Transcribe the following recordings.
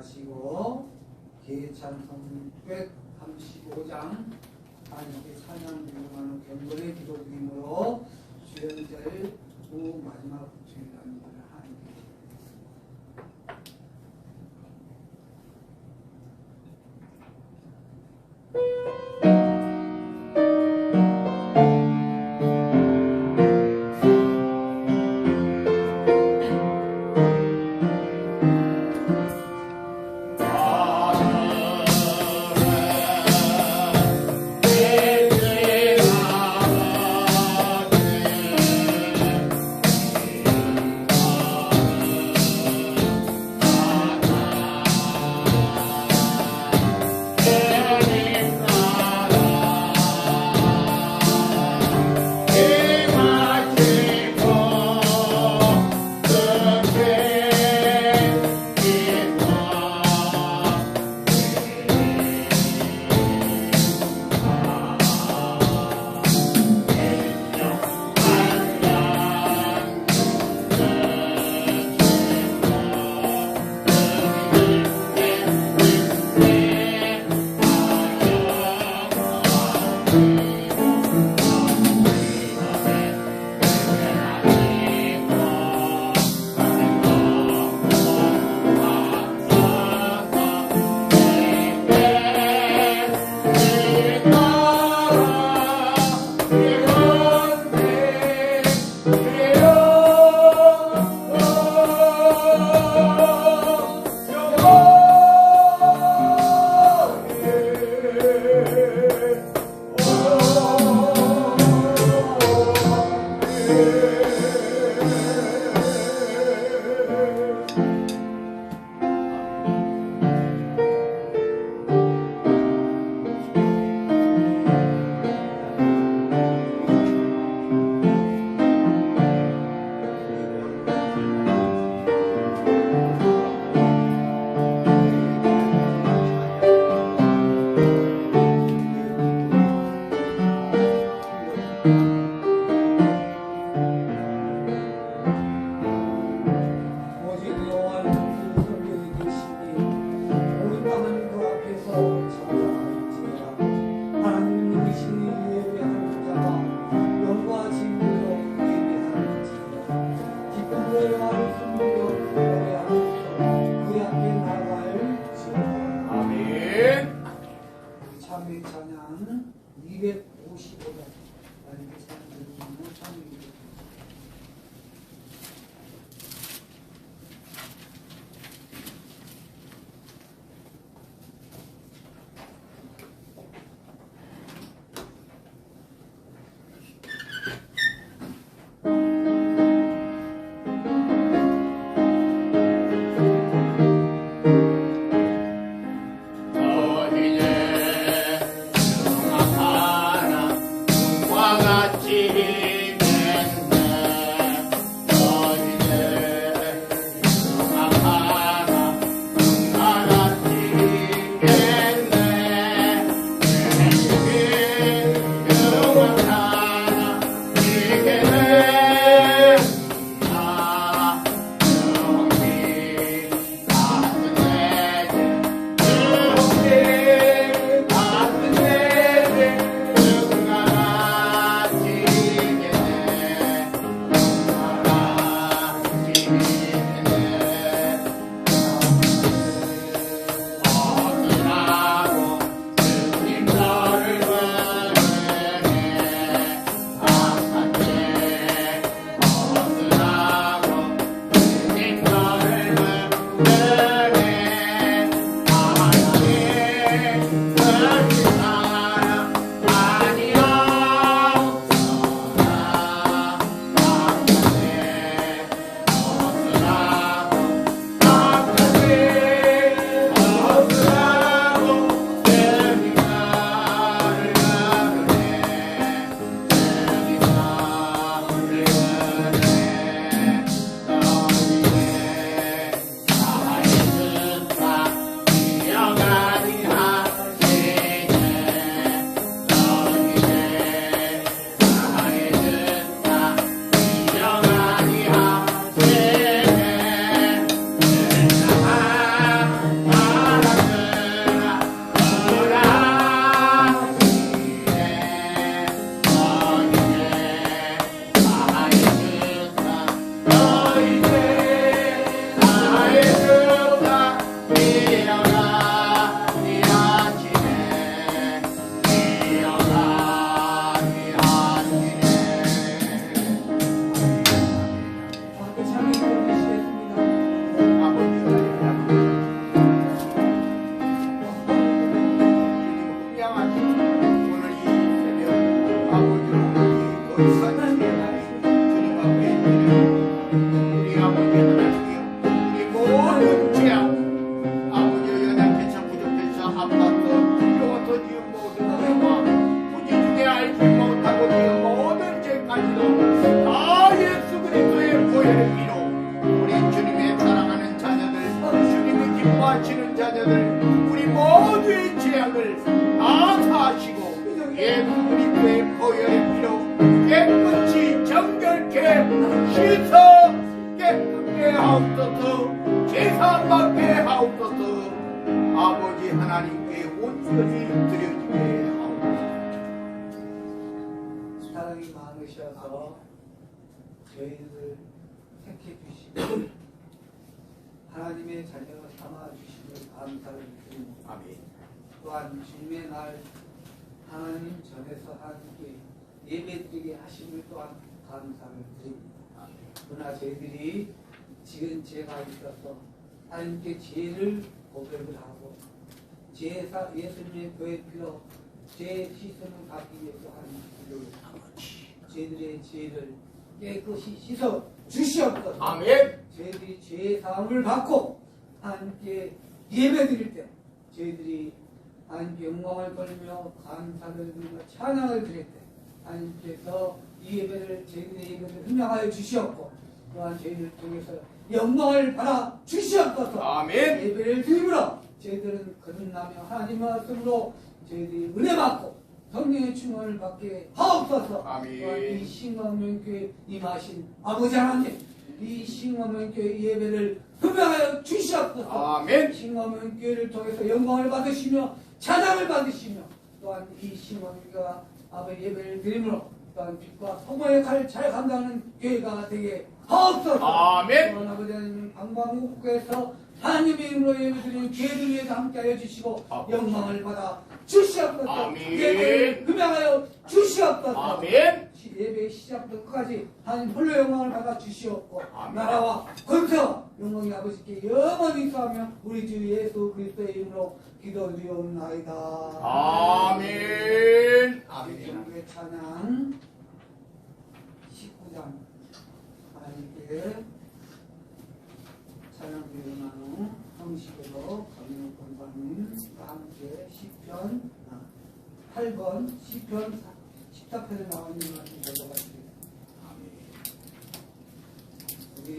하시고 계찬성 635장 하나님께 찬양 부르는 경건의 기도 드림으로 수련절 후 마지막 주일납니다. 하나님께 기뻐하시는 자녀들 우리 모두의 죄악을 다 사하시고 예수 그리스도의 보혈의 피로 깨끗이 정결케 씻어 깨끗게 하옵소서. 제사받게 하옵소서. 아버지 하나님께 온전히 드려지게 하옵소서. 사랑이 많으셔서 저희를 택해 주시고 하나님의 자녀로 삼아 주시길 감사를 드립니다. 아멘. 또한 주님의 날 하나님 전에서 하나님께 예배드리게 하심을 또한 감사를 드립니다. 그러나 저희들이 지은 죄가 있어서 하나님께 죄를 고백을 하고 예수님의 교회 피로 죄 씻음을 받기 위해서 하는 기도를 저희들의 죄를 깨끗이 씻어 주시옵소서. 아멘. 저희들이 죄의 사함을 받고 하나님께 예배드릴 때 저희들이 하나님께 영광을 돌리며 감사를 드리며 찬양을 드릴 때 하나님께서 이 예배를 저희들의 예배를 흠양하여 주시옵고 또한 저희를 통해서 영광을 받아 주시옵소서. 아멘. 예배를 드리므로 저희들은 거듭나며 하나님의 말씀으로 저희들이 은혜 받고 성령의 충만을 받게 하옵소서. 아멘. 또한 이 신광명교회 임하신 아버지 하나님 이 신광명교회 예배를 흠양하여 주시옵소서. 아멘. 신광명교회를 통해서 영광을 받으시며 찬양을 받으시며 또한 이 신광교회가 아버지 예배를 드리므로 또한 빛과 소모의 칼을 잘 감당하는 교회가 되게 하옵소서. 아멘. 또한 아버지 하나님 방방곡곡에서 하나님의 이름으로 예배드리는 교회들 위해서 함께하여 주시고 영광을 받아 주시옵소서. 아멘. 예배를 금양하여 주시옵소서. 아멘. 예배의 시작부터 끝까지 하나님 홀로 영광을 받아 주시옵고 아멘. 나라와 권세와 영광이 아버지께 영원히 있사하며 우리 주 예수 그리스도의 이름으로 기도드리옵나이다. 아멘. 아멘. 전국의 찬양 19장 하나님께 찬양 드리고 난 후 형식으로 강민호 권사님과 함께 시편 8번 시편 14편에 나와 있는 말씀 보도록하겠습니다. 우리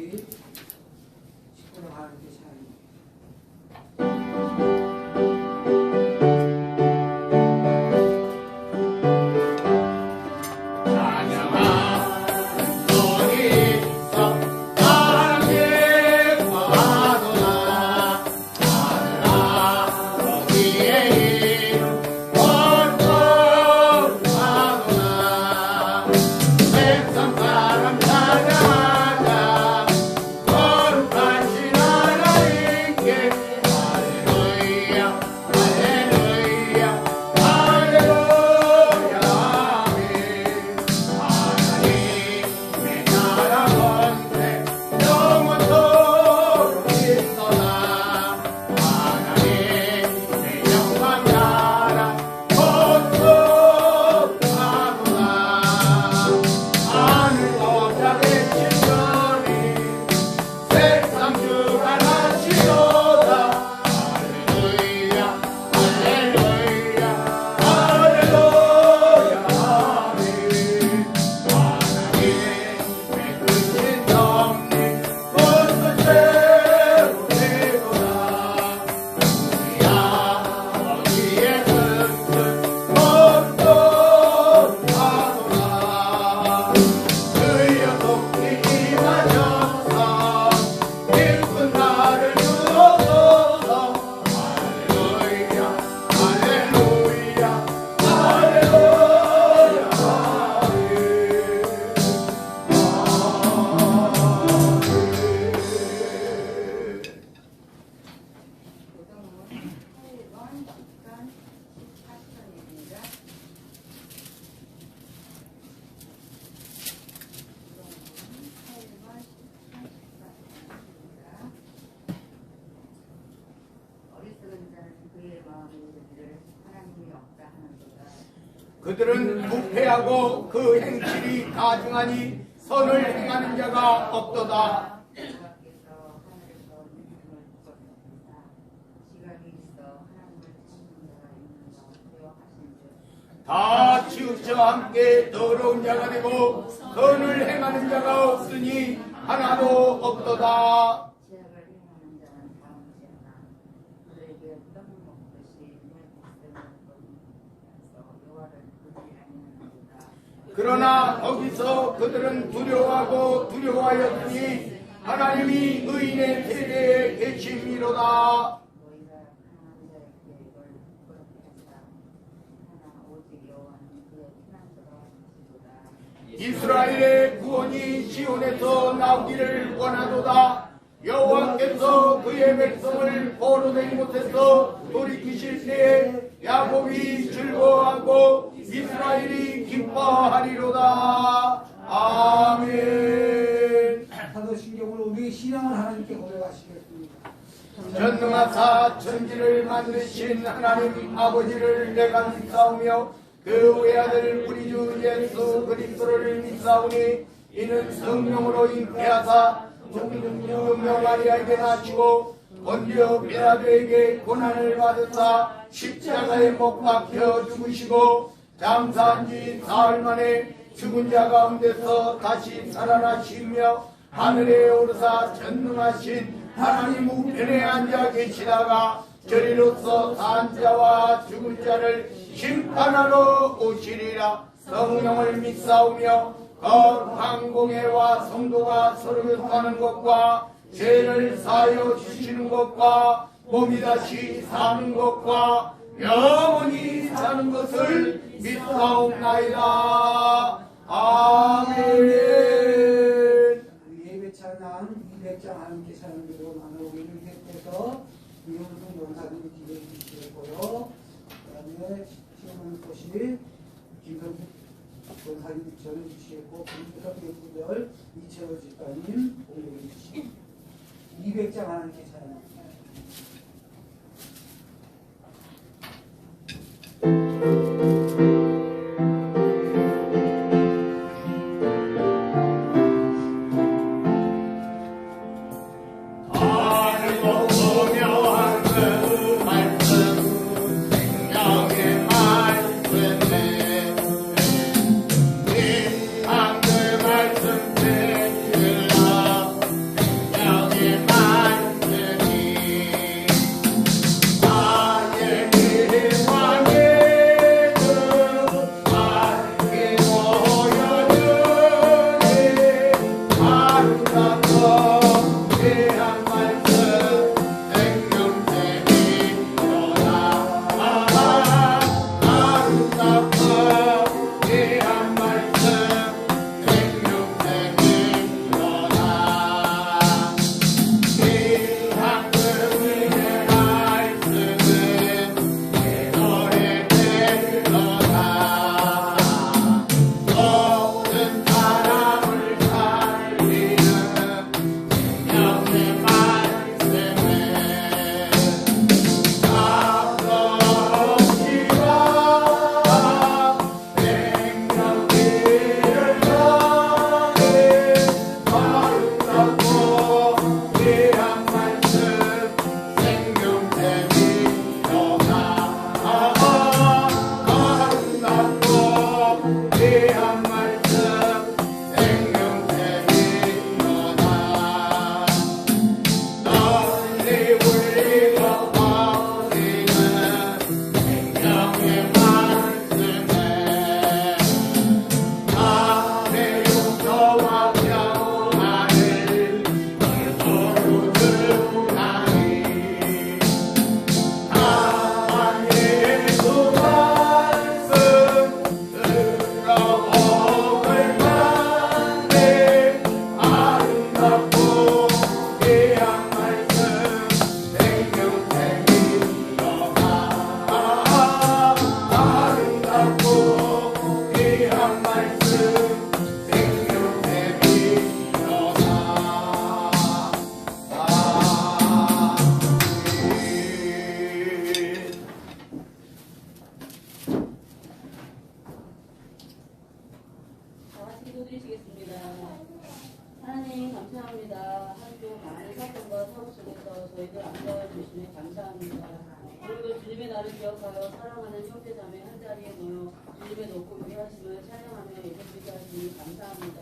19장 하나님께 찬양입니다. 그들은 부패하고 그 행실이 가증하니 선을 행하는 자가 없도다. 다 치우쳐 함께 더러운 자가 되고 선을 행하는 자가 없으니 하나도 없도다. 그러나 거기서 그들은 두려워하고 두려워하였더니 하나님이 의인의 세대에 계심이로다. 이스라엘의 구원이 시온에서 나오기를 원하도다. 여호와께서 그의 백성을 포로된 곳에서 돌이키실 때에 야곱이 즐거워하고 이스라엘이 기뻐하리로다. 아멘. 사도신경으로 우리의 신앙을 하나님께 고백하시겠습니다. 전능하사 천지를 만드신 하나님 아버지를 내가 믿사오며 그 외아들 우리 주 예수 그리스도를 믿사오니 이는 성령으로 잉태하사 종민은요 마리아에게 낳으시고 본디오 빌라도에게 고난을 받으사 십자가에 못 박혀 죽으시고 장사한 지 사흘 만에 죽은 자 가운데서 다시 살아나시며 하늘에 오르사 전능하신 하나님 우편에 앉아 계시다가 저리로서 산 자와 죽은 자를 심판하러 오시리라. 성령을 믿사오며 거룩한 공회와 성도가 서로 교통하는 것과 죄를 사하여 주시는 것과 몸이 다시 사는 것과 영원히 사는 것을 믿사옵나이다. 아멘. 예배 찬양 200장 하나님께 찬양으로 나누기를 택해서 유영성 원사님이 기도해 주시고요. 그 다음에 시험하는 것이 김성국 원사님이 전해 주시고 금부터 예수절 이채호 집사님 공부해 주시고 200장 하나님께 찬양합니다. 기도드리시겠습니다. 하나님 감사합니다. 한 주 많은 사건과 사고 속에서 저희들 안전을 주시며 감사합니다. 그리고 주님의 날을 기억하여 사랑하는 형제자매 한자리에 모여 주님의 높고 위하심을 찬양하며 예배드리게 하시니 감사합니다.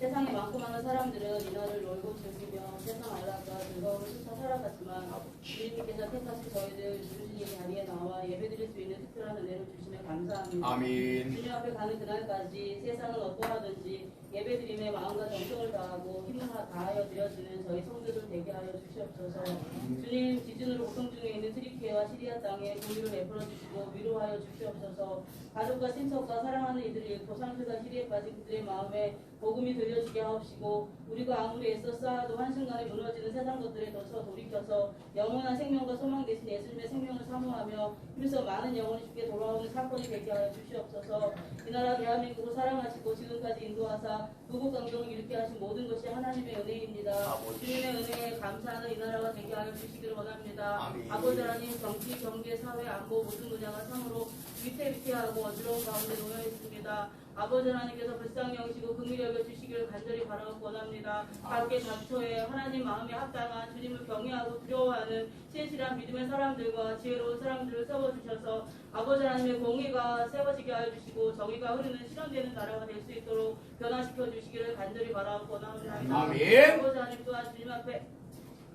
세상에 많고 많은 사람들은 이날을 놀고 즐기며 세상 알라가 즐거움을 쫓아 살아갔지만 주님께서 택하신 저희들 주님의 자리에 나와 예배드릴 수 있는 특별한 은혜를 주시며 감사합니다. 아멘. 주님 앞에 가는 그날까지 세상은 어떠하든지 예배드림에 마음과 정성을 다하고 힘을 다하여 드려지는 저희 성도들 되게 하여 주시옵소서. 주님 지진으로 고통 중에 있는 트리키에와 시리아 땅에 공의를 베풀어 주시고 위로하여 주시옵소서. 가족과 친척과 사랑하는 이들을 잃고 상처가 시리에 빠진 그들의 마음에 복음이 들려지게 하옵시고 우리가 아무리 애써 쌓아도 한순간에 무너지는 세상 것들에 더 돌이켜서 영원한 생명과 소망 대신 예수님의 생명을 사모하며 그래서 많은 영혼이 주께 돌아오는 사건이 되게 하여 주시옵소서. 이 나라 대한민국을 사랑하시고 지금까지 인도하사 부국 강동을 일으켜 하신 모든 것이 하나님의 은혜입니다. 주님의 은혜에 감사하는 이 나라가 되게 하여 주시기를 원합니다. 아멘. 아버지 하나님 정치, 경제, 사회, 안보 모든 분야가 참으로 위태위태하고 어지러운 가운데 놓여 있습니다. 아버지 하나님께서 불쌍히 여기시고 긍휼히 여겨주시기를 간절히 바라고 원합니다. 각계 각처에 하나님 마음에 합당한 주님을 경외하고 두려워하는 신실한 믿음의 사람들과 지혜로운 사람들을 세워주셔서 아버지 하나님의 공의가 세워지게 하여 주시고 정의가 흐르는 실현되는 나라가 될 수 있도록 변화시켜 주시기를 간절히 바라고 원합니다. 아멘. 아버지 하나님 또한 주님 앞에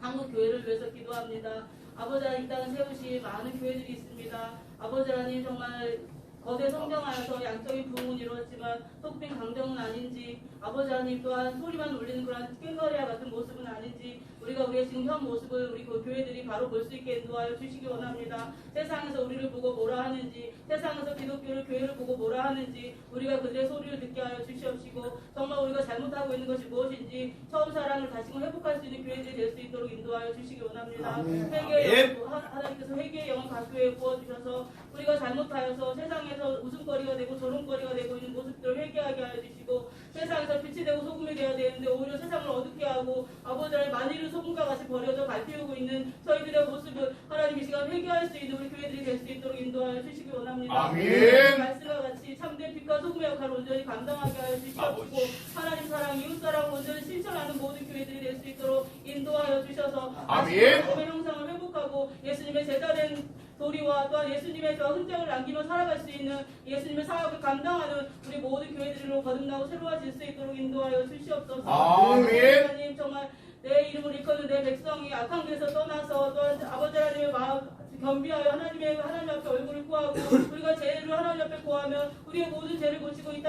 한국 교회를 위해서 기도합니다. 아버지 하나님 이 땅은 세우시 많은 교회들이 있습니다. 아버지 하나님 정말 거대 성장하여서 양적인 부흥은 이루었지만 속빈 강정은 아닌지 아버지 하나님 또한 소리만 울리는 그런 깽거리와 같은 모습은 아닌지 우리가 우리의 지금 현 모습을 우리 교회들이 바로 볼 수 있게 인도하여 주시기 원합니다. 세상에서 우리를 보고 뭐라 하는지 세상에서 기독교를 교회를 보고 뭐라 하는지 우리가 그들의 소리를 듣게 하여 주시옵시고 정말 우리가 잘못하고 있는 것이 무엇인지 처음 사랑을 다시금 회복할 수 있는 교회들이 될 수 있도록 인도하여 주시기 원합니다. 하나님께서 회개의 영을 각 교회에 부어주셔서 우리가 잘못하여서 세상에서 웃음거리가 되고 조롱거리가 되고 있는 모습들을 회개하게 하여 주시고 세상에서 빛이 되고 소금이 되어야 되는데 오히려 세상을 어둡게 하고 아버지 하나님 만일을 소금과 같이 버려져 밟히우고 있는 저희들의 모습을 하나님 이 시간 회개할 수 있는 우리 교회들이 될 수 있도록 인도하여 주시기 원합니다. 아멘. 말씀과 같이 참된 빛과 소금의 역할을 온전히 감당하게 하여 주시옵시고 하나님 사랑, 이웃 사랑을 온전히 실천하는 모든 교회들이 될 수 있도록 인도하여 주셔서 아멘. 예수님의 형상을 회복하고 예수님의 제자된 도리와 또한 예수님의 저 흔적을 남기며 살아갈 수 있는 예수님의 사역을 감당하는 우리 모든 교회들로 거듭나고 새로워질 수 있도록 인도하여 주시옵소서. 아멘. 하나님 정말 내 이름을 일컫는 내 백성이 악한 길에서 떠나서 또한 아버지 하나님의 마음 겸비하여 하나님 앞에 얼굴을 구하고 우리가 죄를 하나님 앞에 구하면 우리의 모든 죄를 고치고 이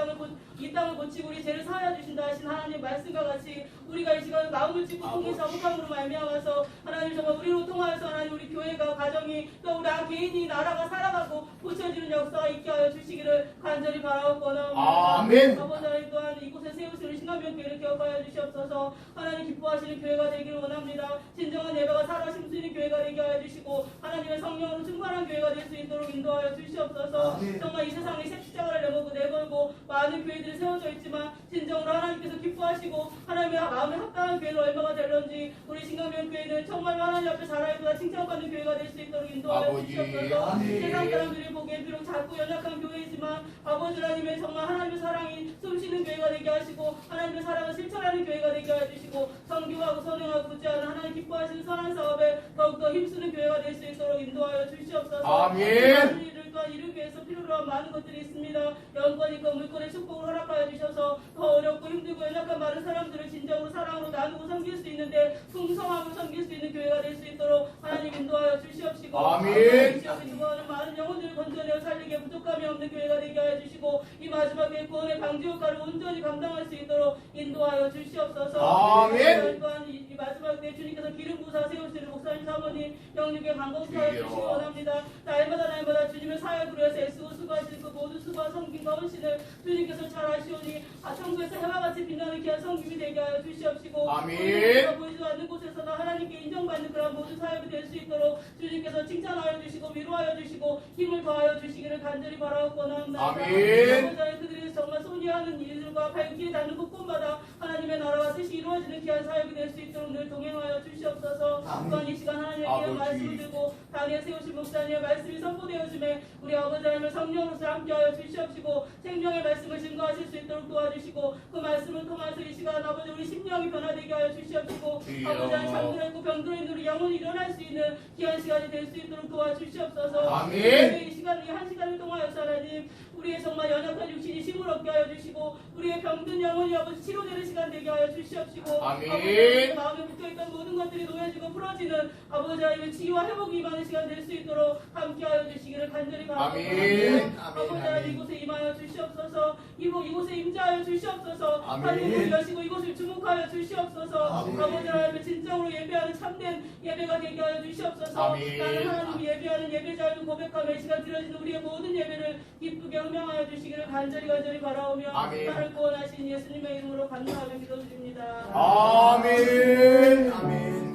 땅을 고치고 우리 죄를 사하여 주신다 하신 하나님 말씀과 같이 우리가 이 시간 마음을 찢고 통해 자복함으로 말미암아서 하나님 정말 우리로 통하여서 하나님 우리 교회가 가정이 또 우리 개인이 나라가 살아가고 고쳐지는 역사가 있게 하여 주시기를 간절히 바라고 원합니다. 아멘. 아버지 하나님 또한 이곳에 세우시는 신강변 교회를 기억하여 주시옵소서. 하나님 기뻐하시는 교회가 되기를 원합니다. 진정한 예배가 살아 심수있는 교회가 되게 하여 주시고 하나님의 성령으로 충만한 교회가 될 수 있도록 인도하여 주시옵소서. 정말 이 세상에 십자가를 내걸고 많은 교회들이 세워져 있지만 진정으로 하나님께서 기뻐하시고 하나님의 마음에 합당한 교회는 얼마가 될런지 우리 신강변 교회는 정말 하나님 앞에 자라이보다 칭찬받는 교회가 될 수 있도록 인도하여 주시옵소서. 세상 사람들이 보기엔 비록 작고 연약한 교회이지만 아버지 하나님의 정말 하나님의 사랑이 숨쉬는 교회가 되게 하시고 하나님의 사랑을 실천하는 교회가 되게 해주시고 선교하고 선행하고 굳지않은 하나님 기뻐하시는 선한 사업에 더욱더 힘쓰는 교회가 될 수 있도록 인도하여 주시옵소서. 아멘. 이를 또한 이루기 위해서 필요로 한 많은 것들이 있습니다. 영권 있고 물권의 축복을 허락하여 주셔서 더 어렵고 힘들고 연약한 많은 사람들을 진정으로 사랑으로 나누고 섬길 수 있는데 풍성함을 섬길 수 있는 교회가 될 수 있도록 하나님 인도하여 주시옵시고 아멘. 시험에 죽어가는 많은 영혼들을 건져내어 살리게 부족함이 없는 교회가 되게 하여 주시고 이 마지막에 구원의 방지 효과를 온전히 감당할 수 있도록 인도하여 주시옵소서. 아멘. 또한 이 마지막 때 주님께서 기름 부사 세우시는 목사님 사모님 영육의 강건사에 주시기 원합니다. 날마다 주님의 사역으로 해서 애쓰고 수고하시는 그 모든 수고와 섬김과 헌신을 주님께서 잘 아시오니 천국에서 해와 같이 빛나는 귀한 섬김이 되게 하여 주시옵시고 아멘. 보이지도 않는 곳에서도 하나님께 인정받는 그런 모든 사역이 될 수 있도록 주님께서 칭찬하여 주시고 위로하여 주시고 힘을 더하여 주시기를 간절히 바라고 원합니다. 아멘. 그들이 정말 손이하는 일들과 발길이 닿는 곳곳마다 하나님의 나라와 뜻이 이루어지는 귀한 사역이 될 수 있도록 늘 동행하여 주시옵소서. 또한 이 시간 하나님의 귀한 말씀을 들고 당에 세우신 목사님의 말씀이 선포되어짐에 우리 아버지 하나님의 성령으로서 함께하여 주시옵시고 생명의 말씀을 증거하실 수 있도록 도와주시고 그 말씀을 통해서 이 시간 아버지 우리 심령이 변화되게 하여 주시옵시고 아버지 하나님 잠들어 있고 병들어 있는 우리 영혼이 일어날 수 있는 귀한 시간이 될 수 있도록 도와주시옵소서. 아멘. 이 시간 이 한 시간을 통하여서 하나님 우리의 정말 연약한 육신이 힘을 얻게 하여 주시고 우리의 병든 영혼이 아버지 치료되는 시간 되게 하여 주시옵시고 아멘. 아버지 마음에 붙어있던 모든 것들이 놓여지고 풀어지는 아버지 하나님의 치유와 회복이 임하는 시간 될 수 있도록 함께 하여 주시기를 간절히 바랍니다. 아멘. 아버지 하나님 이곳에 임하여 주시옵소서. 이곳에 임재하여 주시옵소서. 아멘. 하늘을 여시고 이곳을 주목하여 주시옵소서. 아멘. 아버지 하나님 진정으로 예배하는 참된 예배가 되게 하여 주시옵소서. 아멘. 나는 하나님이 예배하는 예배자를 고백하며 이 시간 드려지는 우리의 모든 예배를 기쁘게 음명하여 주시기를 간절히 바라오며 아멘. 나를 구원하신 예수님의 이름으로 간절하게 기도드립니다. 아멘. 아멘. 아멘.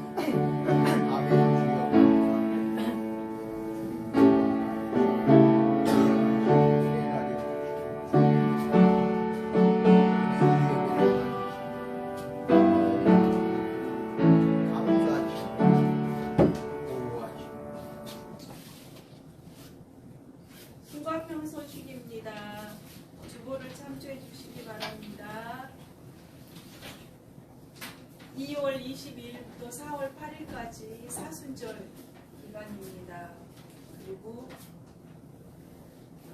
수박형 소식입니다. 주보를 참조해 주시기 바랍니다. 2월 22일부터 4월 8일까지 사순절 기간입니다. 그리고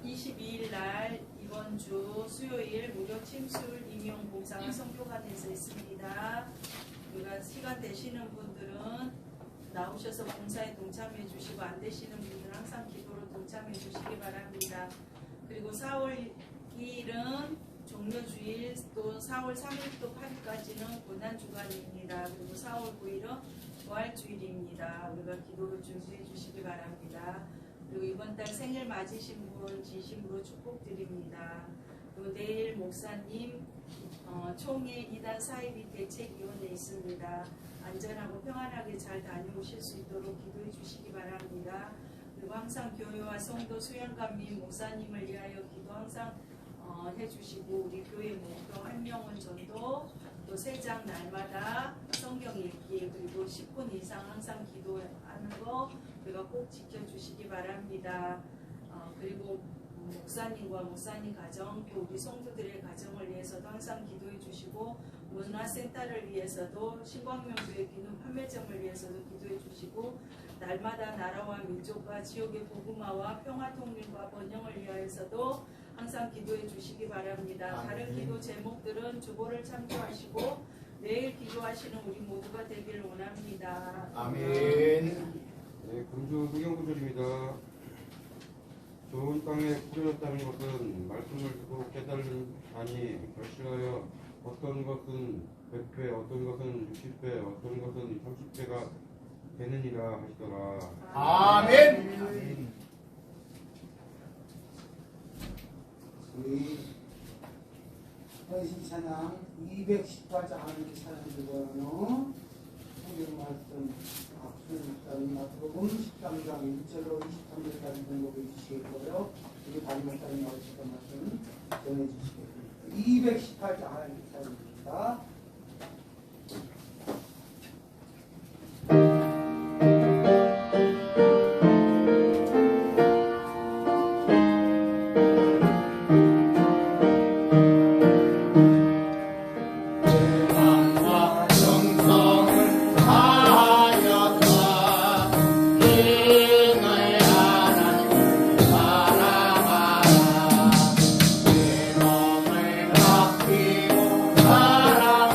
22일 날 이번 주 수요일 무료 침술 임용 봉사가 성교관에서 있습니다. 우리가 시간 되시는 분들은 나오셔서 봉사에 동참해 주시고 안 되시는 분들은 항상 기도로 동참해 주시기 바랍니다. 그리고 4월 2일은 종료주일, 또 4월 3일부터 8일까지는 고난주간입니다. 그리고 4월 9일은 부활주일입니다. 우리가 기도로 준비해 주시기 바랍니다. 그리고 이번 달 생일 맞으신 분 진심으로 축복드립니다. 그리고 내일 목사님 총회 2단 사이비 대책위원회 있습니다. 안전하고 평안하게 잘 다녀오실 수 있도록 기도해 주시기 바랍니다. 그리고 항상 교회와 성도 수양관 및 목사님을 위하여 기도 항상 해주시고 우리 교회 목표 한 명은 전도 또 3장 날마다 성경 읽기 그리고 10분 이상 항상 기도하는 거 우리가 꼭 지켜주시기 바랍니다. 그리고 목사님과 목사님 가정 또 우리 성도들의 가정을 위해서도 항상 기도해 주시고 문화센터를 위해서도 신광명교회 기능 판매점을 위해서도 기도해 주시고 날마다 나라와 민족과 지역의 복음화와 평화 통일과 번영을 위하여서도 항상 기도해 주시기 바랍니다. 다른 기도 제목들은 주보를 참조하시고 매일 기도하시는 우리 모두가 되기를 원합니다. 아멘. 네, 금주 성경구절입니다. 좋은 땅에 뿌려졌다는 것은 말씀을 듣고 깨달은 자니 결실하여 어떤 것은 100배, 어떤 것은 60배, 어떤 것은 30배가 되느니라 하시더라. 아멘. 우리 헌신 찬양 218장 하는 찬양들과는 성경 말씀 박수는 목사님 마태복음 13장 1절로 23절까지 공부해 주시겠고요. 우리 담임 목사님 나오셨던 말씀 전해 주시겠습니다. 218장 하나님 찬양입니다. 사랑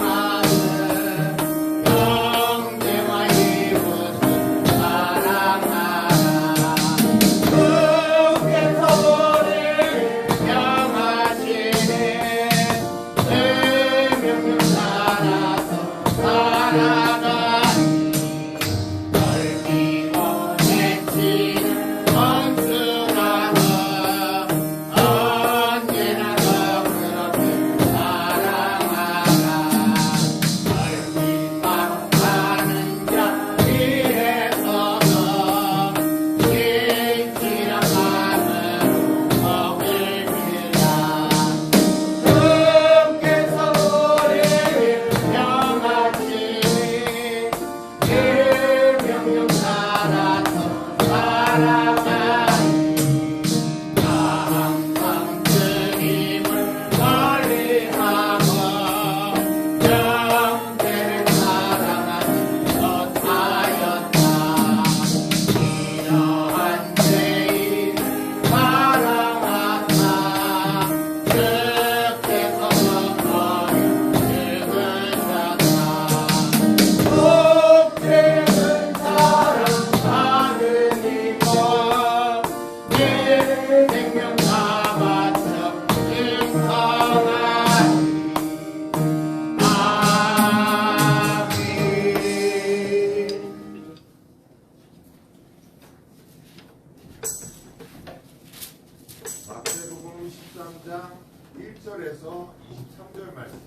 13장 1절에서 23절 말씀,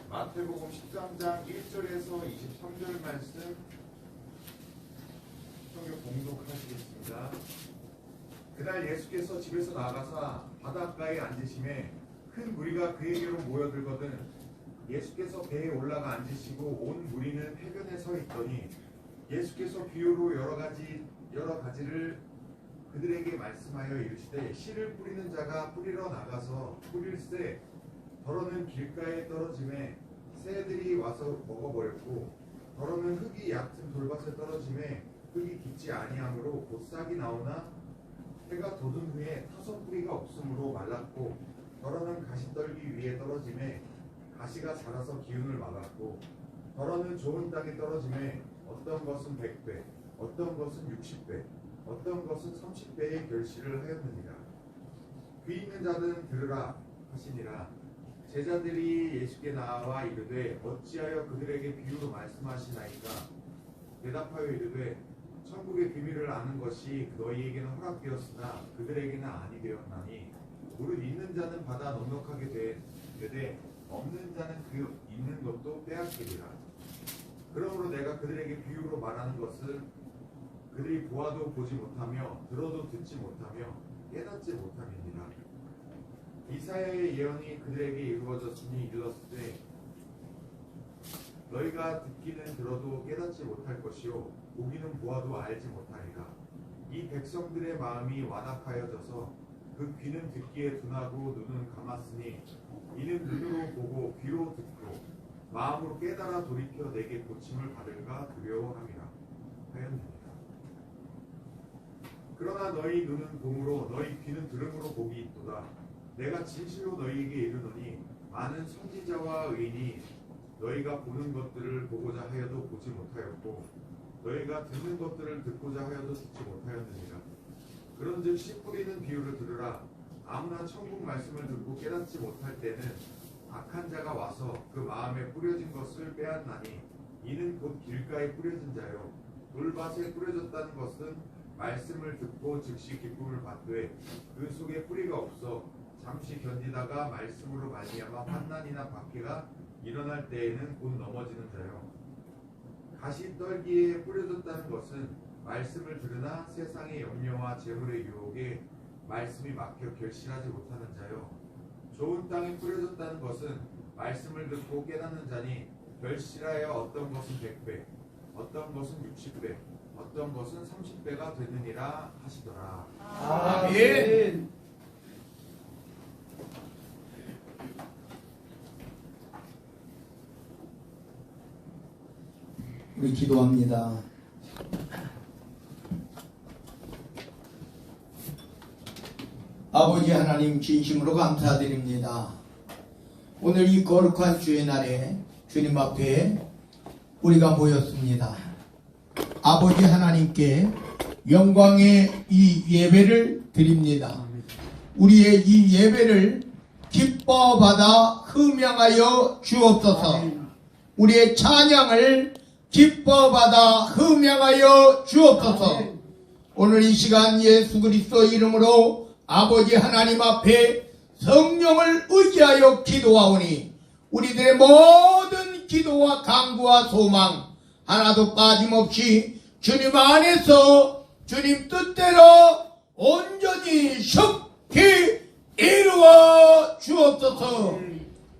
마태복음 13장 1절에서 23절 말씀 성경 봉독하시겠습니다. 그날 예수께서 집에서 나가사 바닷가에 앉으심에 큰 무리가 그에게로 모여들거든 예수께서 배에 올라가 앉으시고 온 무리는 해변에 서 있더니 예수께서 비유로 여러 가지를 그들에게 말씀하여 이르시되 씨를 뿌리는 자가 뿌리러 나가서 뿌릴새 더러는 길가에 떨어짐에 새들이 와서 먹어버렸고 더러는 흙이 얕은 돌밭에 떨어짐에 흙이 깊지 아니하므로 곧 싹이 나오나 해가 돋은 후에 타서 뿌리가 없으므로 말랐고 더러는 가시떨기 위에 떨어짐에 가시가 자라서 기운을 막았고 더러는 좋은 땅에 떨어짐에 어떤 것은 100배 어떤 것은 60배 어떤 것은 30배의 결실을 하였느니라. 귀 있는 자들은 들으라 하시니라. 제자들이 예수께 나와 이르되 어찌하여 그들에게 비유로 말씀하시나이까. 대답하여 이르되 천국의 비밀을 아는 것이 너희에게는 허락되었으나 그들에게는 아니 되었나니 무릇 있는 자는 받아 넉넉하게 되되 없는 자는 그 있는 것도 빼앗기리라. 그러므로 내가 그들에게 비유로 말하는 것은 그들이 보아도 보지 못하며 들어도 듣지 못하며 깨닫지 못함이니라. 이사야의 예언이 그들에게 이루어졌으니 일렀으되 너희가 듣기는 들어도 깨닫지 못할 것이요 보기는 보아도 알지 못하리라. 이 백성들의 마음이 완악하여져서 그 귀는 듣기에 둔하고 눈은 감았으니 이는 눈으로 보고 귀로 듣고 마음으로 깨달아 돌이켜 내게 고침을 받을까 두려워함이라 하였느니라. 그러나 너희 눈은 봄으로 너희 귀는 들음으로 복이 있도다. 내가 진실로 너희에게 이르노니 많은 선지자와 의인이 너희가 보는 것들을 보고자 하여도 보지 못하였고 너희가 듣는 것들을 듣고자 하여도 듣지 못하였느니라. 그런즉 씨 뿌리는 비유를 들으라. 아무나 천국 말씀을 듣고 깨닫지 못할 때는 악한 자가 와서 그 마음에 뿌려진 것을 빼앗나니 이는 곧 길가에 뿌려진 자요 돌밭에 뿌려졌다는 것은 말씀을 듣고 즉시 기쁨을 받되 그 속에 뿌리가 없어 잠시 견디다가 말씀으로 말미암아 환난이나 박해가 일어날 때에는 곧 넘어지는 자요. 가시떨기에 뿌려졌다는 것은 말씀을 들으나 세상의 염려와 재물의 유혹에 말씀이 막혀 결실하지 못하는 자요. 좋은 땅에 뿌려졌다는 것은 말씀을 듣고 깨닫는 자니 결실하여 어떤 것은 100배 어떤 것은 60배 어떤 것은 30배가 되느니라 하시더라. 아멘. 우리 기도합니다. 아버지 하나님 진심으로 감사드립니다. 오늘 이 거룩한 주의 날에 주님 앞에 우리가 모였습니다. 아버지 하나님께 영광의 이 예배를 드립니다. 우리의 이 예배를 기뻐 받아 흠양하여 주옵소서. 우리의 찬양을 기뻐 받아 흠양하여 주옵소서. 오늘 이 시간 예수 그리스도 이름으로 아버지 하나님 앞에 성령을 의지하여 기도하오니 우리들의 모든 기도와 간구와 소망 하나도 빠짐없이 주님 안에서 주님 뜻대로 온전히 속히 이루어 주옵소서.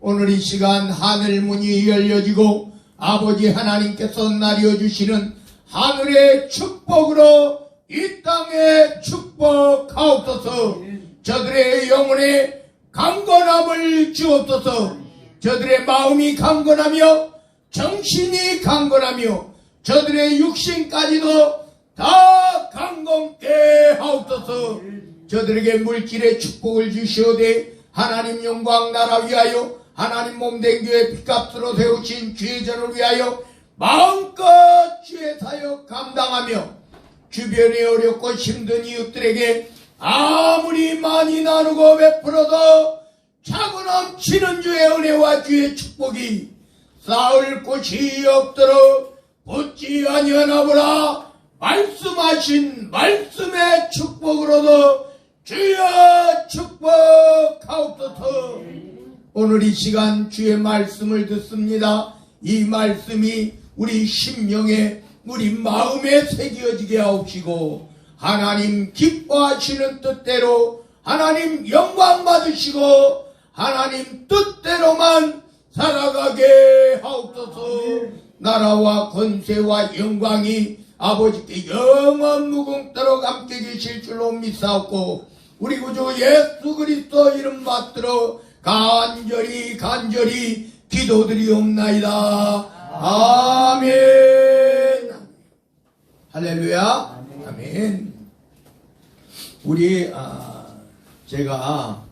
오늘 이 시간 하늘 문이 열려지고 아버지 하나님께서 나뉘어 주시는 하늘의 축복으로 이 땅에 축복하옵소서. 저들의 영혼에 강건함을 주옵소서. 저들의 마음이 강건하며 정신이 강건하며 저들의 육신까지도 다 강건케 하옵소서. 저들에게 물질의 축복을 주시오되 하나님 영광 나라 위하여 하나님 몸된 교회 피값으로 세우신 주의 전을 위하여 마음껏 주의 사역 감당하며 주변에 어렵고 힘든 이웃들에게 아무리 많이 나누고 베풀어도 차고 넘치는 주의 은혜와 주의 축복이 쌓을 곳이 없도록 붙지 아니하나보라. 말씀하신 말씀의 축복으로도 주여 축복하옵소서. 오늘 이 시간 주의 말씀을 듣습니다. 이 말씀이 우리 심령에 우리 마음에 새겨지게 하옵시고 하나님 기뻐하시는 뜻대로 하나님 영광 받으시고 하나님 뜻대로만 살아가게 하옵소서. 나라와 권세와 영광이 아버지께 영원 무궁토록 함께 계실 줄로 믿사옵고 우리 구주 예수 그리스도 이름 받들어 간절히 기도드리옵나이다. 아멘. 할렐루야. 아멘. 우리 제가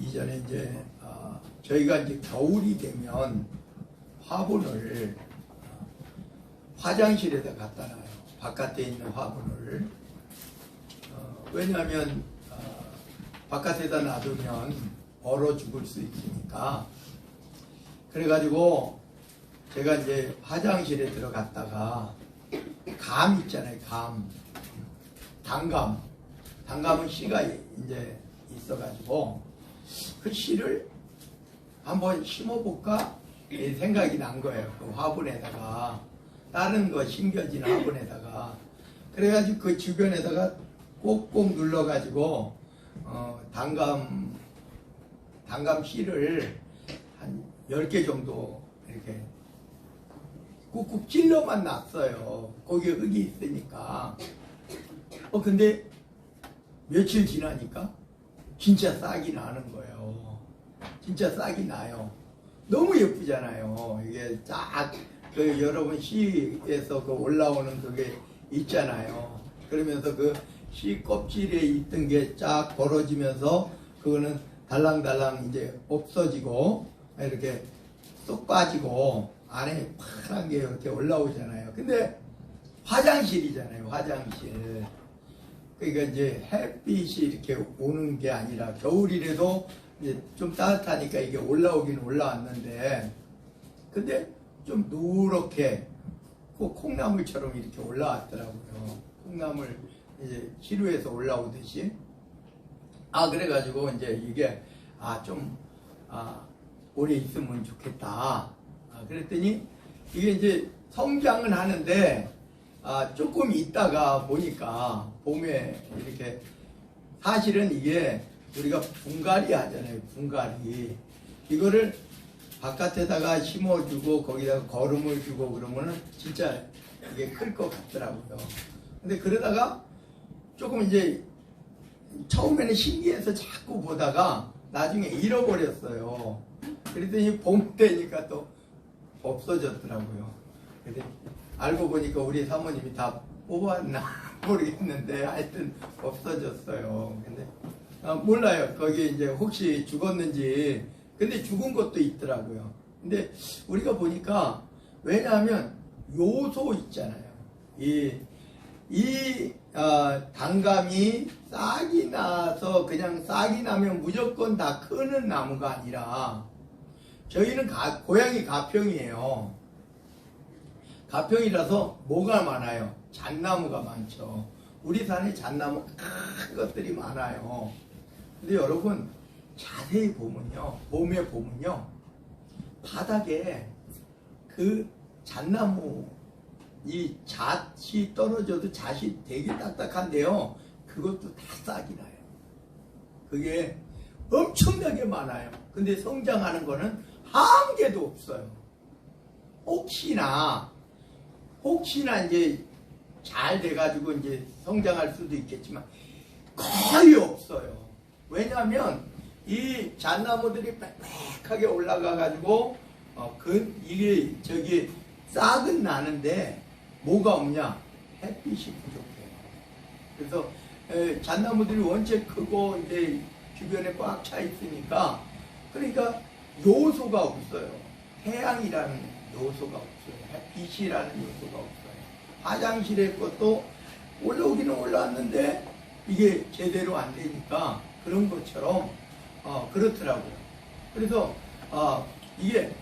이전에 이제 저희가 이제 겨울이 되면 화분을 화장실에다 갖다 놔요. 바깥에 있는 화분을. 왜냐하면 바깥에다 놔두면 얼어 죽을 수 있으니까. 그래가지고 제가 이제 화장실에 들어갔다가 감 있잖아요. 단감은 씨가 이제 있어가지고 그 씨를 한번 심어볼까 생각이 난 거예요. 그 화분에다가 다른 거 심겨진 화분에다가. 그래가지고 그 주변에다가 꼭꼭 눌러가지고 단감 씨를 한 10개 정도 이렇게 꾹꾹 찔러만 놨어요. 거기에 흙이 있으니까. 근데 며칠 지나니까 진짜 싹이 나는 거예요. 진짜 싹이 나요. 너무 예쁘잖아요. 이게 쫙 그 여러분 씨에서 그 올라오는 그게 있잖아요. 그러면서 그 씨 껍질에 있던 게 쫙 벌어지면서 그거는 달랑달랑 이제 없어지고 이렇게 쏙 빠지고 안에 파란 게 이렇게 올라오잖아요. 근데 화장실이잖아요. 화장실. 그러니까 이제 햇빛이 이렇게 오는 게 아니라 겨울이라도 이제 좀 따뜻하니까 이게 올라오긴 올라왔는데 근데 좀 누렇게 콩나물처럼 이렇게 올라왔더라고요. 콩나물 이제 시루에서 올라오듯이. 그래가지고 이제 이게 오래 있으면 좋겠다. 그랬더니 이게 이제 성장은 하는데 조금 있다가 보니까 봄에 이렇게 사실은 이게 우리가 분갈이 하잖아요. 분갈이. 이거를 바깥에다가 심어주고 거기다가 거름을 주고 그러면은 진짜 이게 클 것 같더라고요. 근데 그러다가 조금 이제 처음에는 신기해서 자꾸 보다가 나중에 잃어버렸어요. 그랬더니 봄 되니까 또 없어졌더라고요. 근데 알고 보니까 우리 사모님이 다 뽑았나 모르겠는데 하여튼 없어졌어요. 근데 몰라요. 거기 이제 혹시 죽었는지. 근데 죽은 것도 있더라고요. 근데 우리가 보니까 왜냐하면 요소 있잖아요. 이 단감이 싹이 나서 그냥 싹이 나면 무조건 다 크는 나무가 아니라 저희는 고향이 가평이에요. 가평이라서 뭐가 많아요? 잣나무가 많죠. 우리 산에 잣나무 큰 것들이 많아요. 근데 여러분 자세히 보면요, 봄에 보면요, 바닥에 그 잣나무 이 잣이 떨어져도 잣이 되게 딱딱한데요, 그것도 다 싹이 나요. 그게 엄청나게 많아요. 근데 성장하는 거는 한 개도 없어요. 혹시나 이제 잘 돼가지고 이제 성장할 수도 있겠지만 거의 없어요. 왜냐하면 이 잣나무들이 빽빽하게 올라가가지고 이게 저기 싹은 나는데 뭐가 없냐? 햇빛이 부족해요. 그래서 잣나무들이 원체 크고 이제 주변에 꽉 차 있으니까 그러니까 요소가 없어요. 태양이라는 요소가 없어요. 햇빛이라는 요소가 없어요. 화장실에 것도 올라오기는 올라왔는데 이게 제대로 안 되니까 그런 것처럼 그렇더라고요. 그래서 이게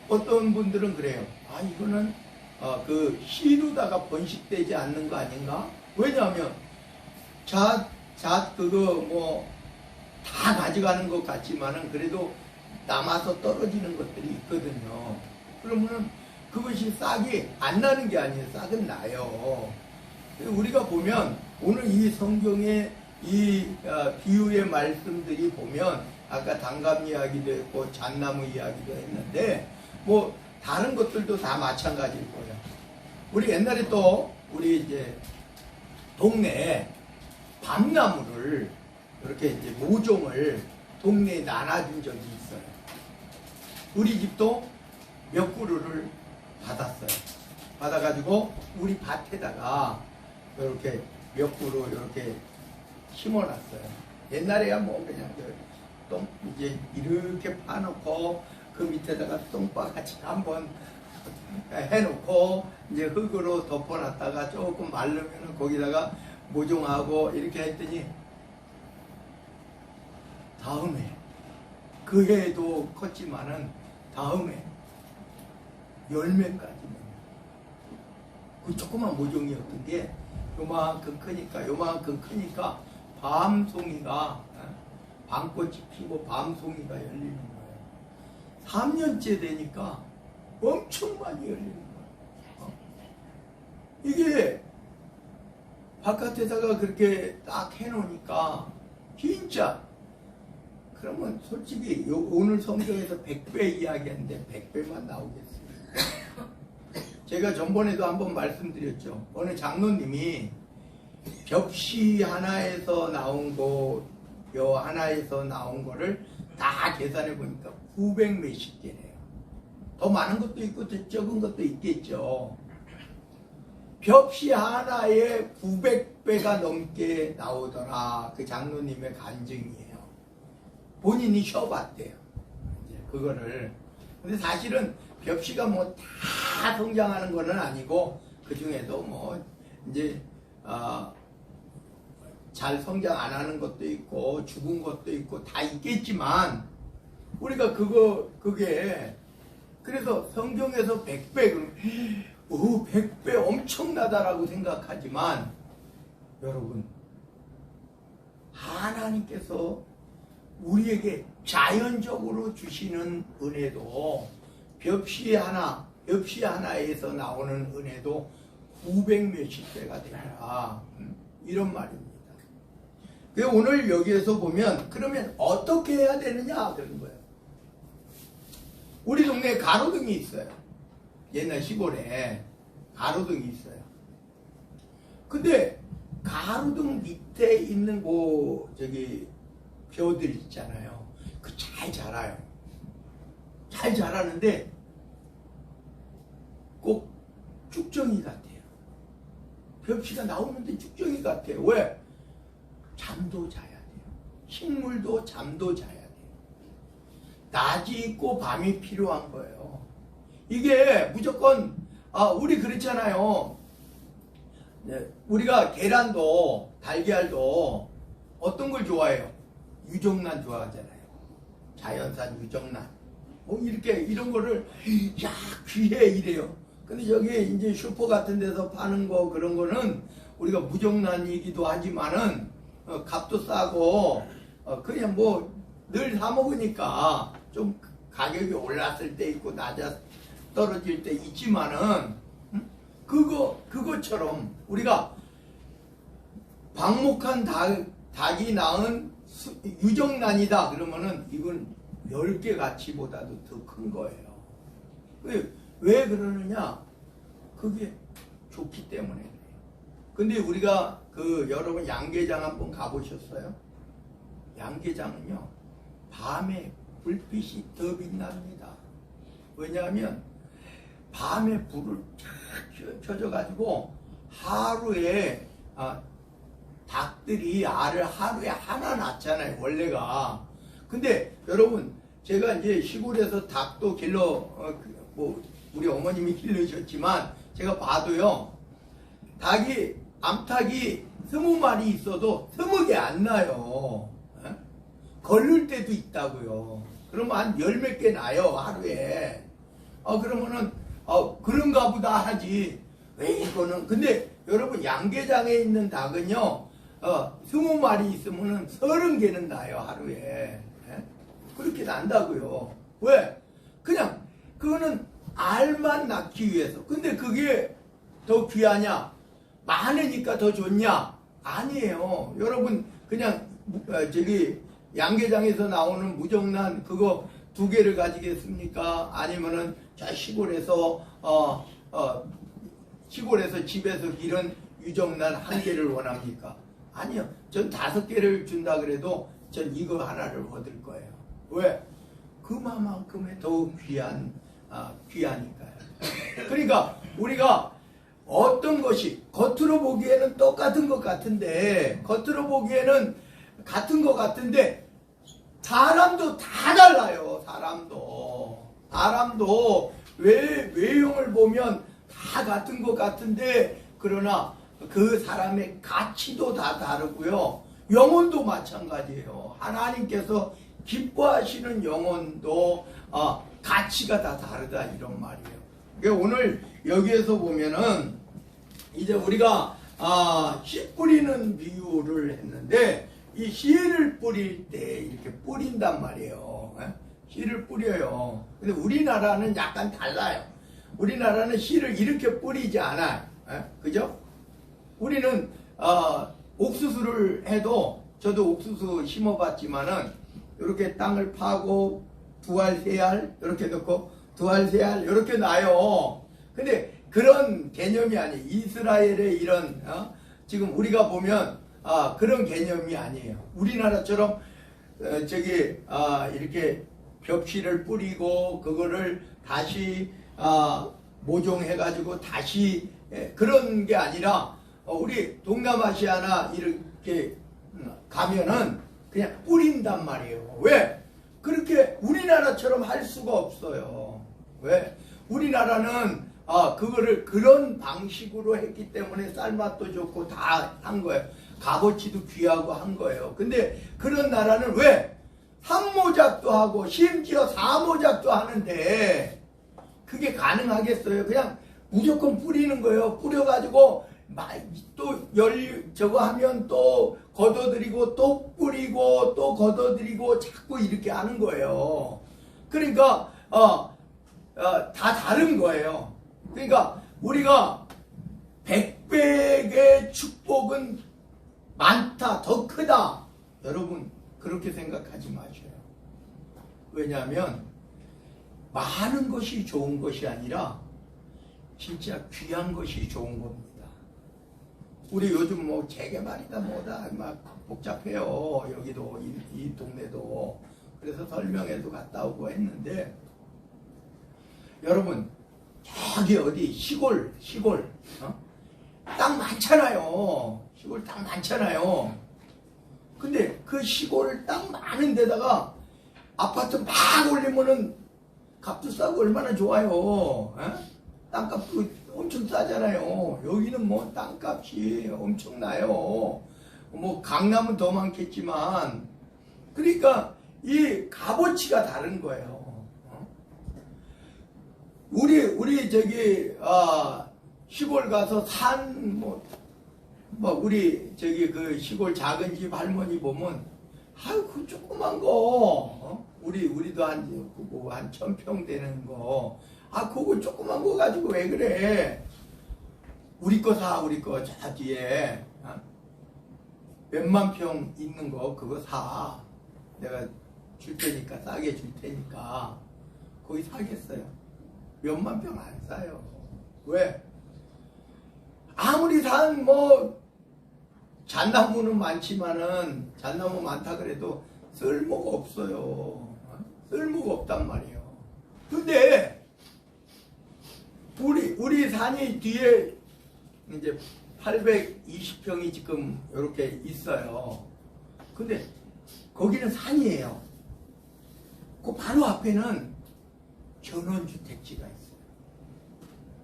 어떤 분들은 그래요. 이거는 그 씨루다가 번식되지 않는 거 아닌가? 왜냐하면 그거 뭐 다 가져가는 것 같지만은 그래도 남아서 떨어지는 것들이 있거든요. 그러면은 그것이 싹이 안 나는 게 아니에요. 싹은 나요. 우리가 보면 오늘 이 성경의 이 비유의 말씀들이 보면 아까 단감 이야기도 했고 잣나무 이야기도 했는데 뭐 다른 것들도 다 마찬가지일 거예요. 우리 옛날에 또 우리 이제 동네에 밤나무를 이렇게 이제 모종을 동네에 나눠준 적이 있어요. 우리 집도 몇 그루를 받았어요. 받아가지고 우리 밭에다가 이렇게 몇 그루 이렇게 심어놨어요. 옛날에야 뭐 그냥 똥 이제 이렇게 파놓고 그 밑에다가 똥바같이 한번 해놓고 이제 흙으로 덮어놨다가 조금 마르면 거기다가 모종하고 이렇게 했더니 다음에 그 해에도 컸지만은 다음에 열매까지 그 조그만 모종이었던 게 요만큼 크니까 밤송이가 밤꽃이 피고 밤송이가 열리는 거예요. 3년째 되니까 엄청 많이 열리는 거예요. 이게 바깥에다가 그렇게 딱 해놓으니까 진짜 그러면 솔직히 오늘 성경에서 100배 이야기했는데 100배만 나오겠습니다. 제가 전번에도 한번 말씀드렸죠. 어느 장로님이 벽시 하나에서 나온 거, 여 하나에서 나온 거를 다 계산해 보니까 900 몇십 개래요. 더 많은 것도 있고 더 적은 것도 있겠죠. 벽시 하나에 900배가 넘게 나오더라. 그 장로님의 간증이에요. 본인이 쉬어봤대요. 이제 그거를. 근데 사실은 벽시가 뭐 다 성장하는 거는 아니고 그 중에도 뭐 이제 잘 성장 안 하는 것도 있고 죽은 것도 있고 다 있겠지만 우리가 그게 그래서 성경에서 100배 100배 엄청나다라고 생각하지만 여러분 하나님께서 우리에게 자연적으로 주시는 은혜도 벽시 하나에서 나오는 은혜도 900 몇십 배가 되라 이런 말입니다. 오늘 여기에서 보면 그러면 어떻게 해야 되느냐 그런 거예요. 우리 동네에 가로등이 있어요. 옛날 시골에 가로등이 있어요. 근데 가로등 밑에 있는 벼들 있잖아요. 그 잘 자라요. 잘 자라는데 꼭 쭉정이 같아요. 벽시가 나오는데 쭉정이 같아요. 왜? 잠도 자야 돼요. 식물도 잠도 자야 돼요. 낮이 있고 밤이 필요한 거예요. 이게 무조건 우리 그렇잖아요. 우리가 계란도 달걀도 어떤 걸 좋아해요? 유정란 좋아하잖아요. 자연산 유정란. 이런 거를 야 귀해 이래요. 근데 여기 이제 슈퍼 같은 데서 파는 거 그런 거는 우리가 무정란이기도 하지만은 값도 싸고 그냥 뭐 늘 사 먹으니까 좀 가격이 올랐을 때 있고 떨어질 때 있지만은 그것처럼 우리가 방목한 닭이 낳은 유정란이다 그러면은 이건 10개 가치보다도 더 큰 거예요. 왜 그러느냐? 그게 좋기 때문에. 근데 우리가 여러분 양계장 한번 가보셨어요? 양계장은요 밤에 불빛이 더 빛납니다. 왜냐하면 밤에 불을 쫙 켜져가지고 하루에 닭들이 알을 하루에 하나 낳잖아요 원래가. 근데 여러분 제가 이제 시골에서 닭도 우리 어머님이 길러주셨지만 제가 봐도요 암탉이 20마리 있어도 20개 안 나요. 걸릴 때도 있다고요. 그러면 한 10몇 개 나요 하루에. 그러면은 그런가 보다 하지. 왜 이거는. 근데 여러분 양계장에 있는 닭은요 20마리 있으면은 30개는 나요, 하루에. 예? 그렇게 난다고요. 왜? 그냥, 그거는 알만 낳기 위해서. 근데 그게 더 귀하냐? 많으니까 더 좋냐? 아니에요. 여러분, 그냥, 양계장에서 나오는 무정란 그거 2개를 가지겠습니까? 아니면은, 저 시골에서 집에서 기른 유정란 1개를 원합니까? 아니요. 전 5개를 준다 그래도 전 이거 하나를 얻을 거예요. 왜? 그만큼의 더욱 귀하니까요. 그러니까 우리가 어떤 것이 겉으로 보기에는 똑같은 것 같은데, 사람도 다 달라요. 사람도 외형을 보면 다 같은 것 같은데, 그러나 그 사람의 가치도 다 다르고요. 영혼도 마찬가지예요. 하나님께서 기뻐하시는 영혼도 가치가 다 다르다 이런 말이에요. 그러니까 오늘 여기에서 보면은 이제 우리가 씨 뿌리는 비유를 했는데, 이 씨를 뿌릴 때 이렇게 뿌린단 말이에요. 씨를 뿌려요. 근데 우리나라는 약간 달라요. 우리나라는 씨를 이렇게 뿌리지 않아요. 그죠? 우리는 옥수수를 해도, 저도 옥수수 심어봤지만은 이렇게 땅을 파고 2알, 3알 이렇게 넣고 2알, 3알 이렇게 놔요. 근데 그런 개념이 아니에요. 이스라엘의 이런 지금 우리가 보면 그런 개념이 아니에요. 우리나라처럼 이렇게 벽실을 뿌리고 그거를 다시 모종해가지고 다시 그런 게 아니라 우리 동남아시아나 이렇게 가면은 그냥 뿌린단 말이에요. 왜? 그렇게 우리나라처럼 할 수가 없어요. 왜? 우리나라는 그거를 그런 방식으로 했기 때문에 쌀맛도 좋고 다 한 거예요. 값어치도 귀하고 한 거예요. 근데 그런 나라는 왜? 3모작도 하고 심지어 4모작도 하는데 그게 가능하겠어요? 그냥 무조건 뿌리는 거예요. 뿌려가지고 또 저거 하면 또 걷어들이고 또 뿌리고 또 걷어들이고 자꾸 이렇게 하는 거예요. 그러니까 다 다른 거예요. 그러니까 우리가 100배의 축복은 많다, 더 크다. 여러분 그렇게 생각하지 마셔요. 왜냐하면 많은 것이 좋은 것이 아니라 진짜 귀한 것이 좋은 겁니다. 우리 요즘 뭐 재개발이다 뭐다 막 복잡해요. 여기도 이 동네도. 그래서 설명회도 갔다 오고 했는데, 여러분 저기 어디 시골 땅 많잖아요. 시골 땅 많잖아요. 근데 그 시골 땅 많은 데다가 아파트 막 올리면은 값도 싸고 얼마나 좋아요. 땅값도 엄청 싸잖아요. 여기는 뭐 땅값이 엄청나요. 뭐 강남은 더 많겠지만, 그러니까 이 값어치가 다른 거예요. 우리 시골 가서 우리 그 시골 작은 집 할머니 보면, 그 조그만 거, 우리도 한 1000평 되는 거, 그거 조그만 거 가지고 왜 그래? 우리 거 사, 우리 거 저 뒤에 몇만 평 있는 거 그거 사. 내가 줄 테니까, 싸게 줄 테니까. 거기 사겠어요? 몇만 평 안 사요. 왜? 아무리 잣나무는 많지만은, 잣나무 많다 그래도 쓸모가 없어요. 쓸모가 없단 말이에요. 근데 우리 산이 뒤에 이제 820평이 지금 이렇게 있어요. 근데 거기는 산이에요. 그 바로 앞에는 전원주택지가 있어요.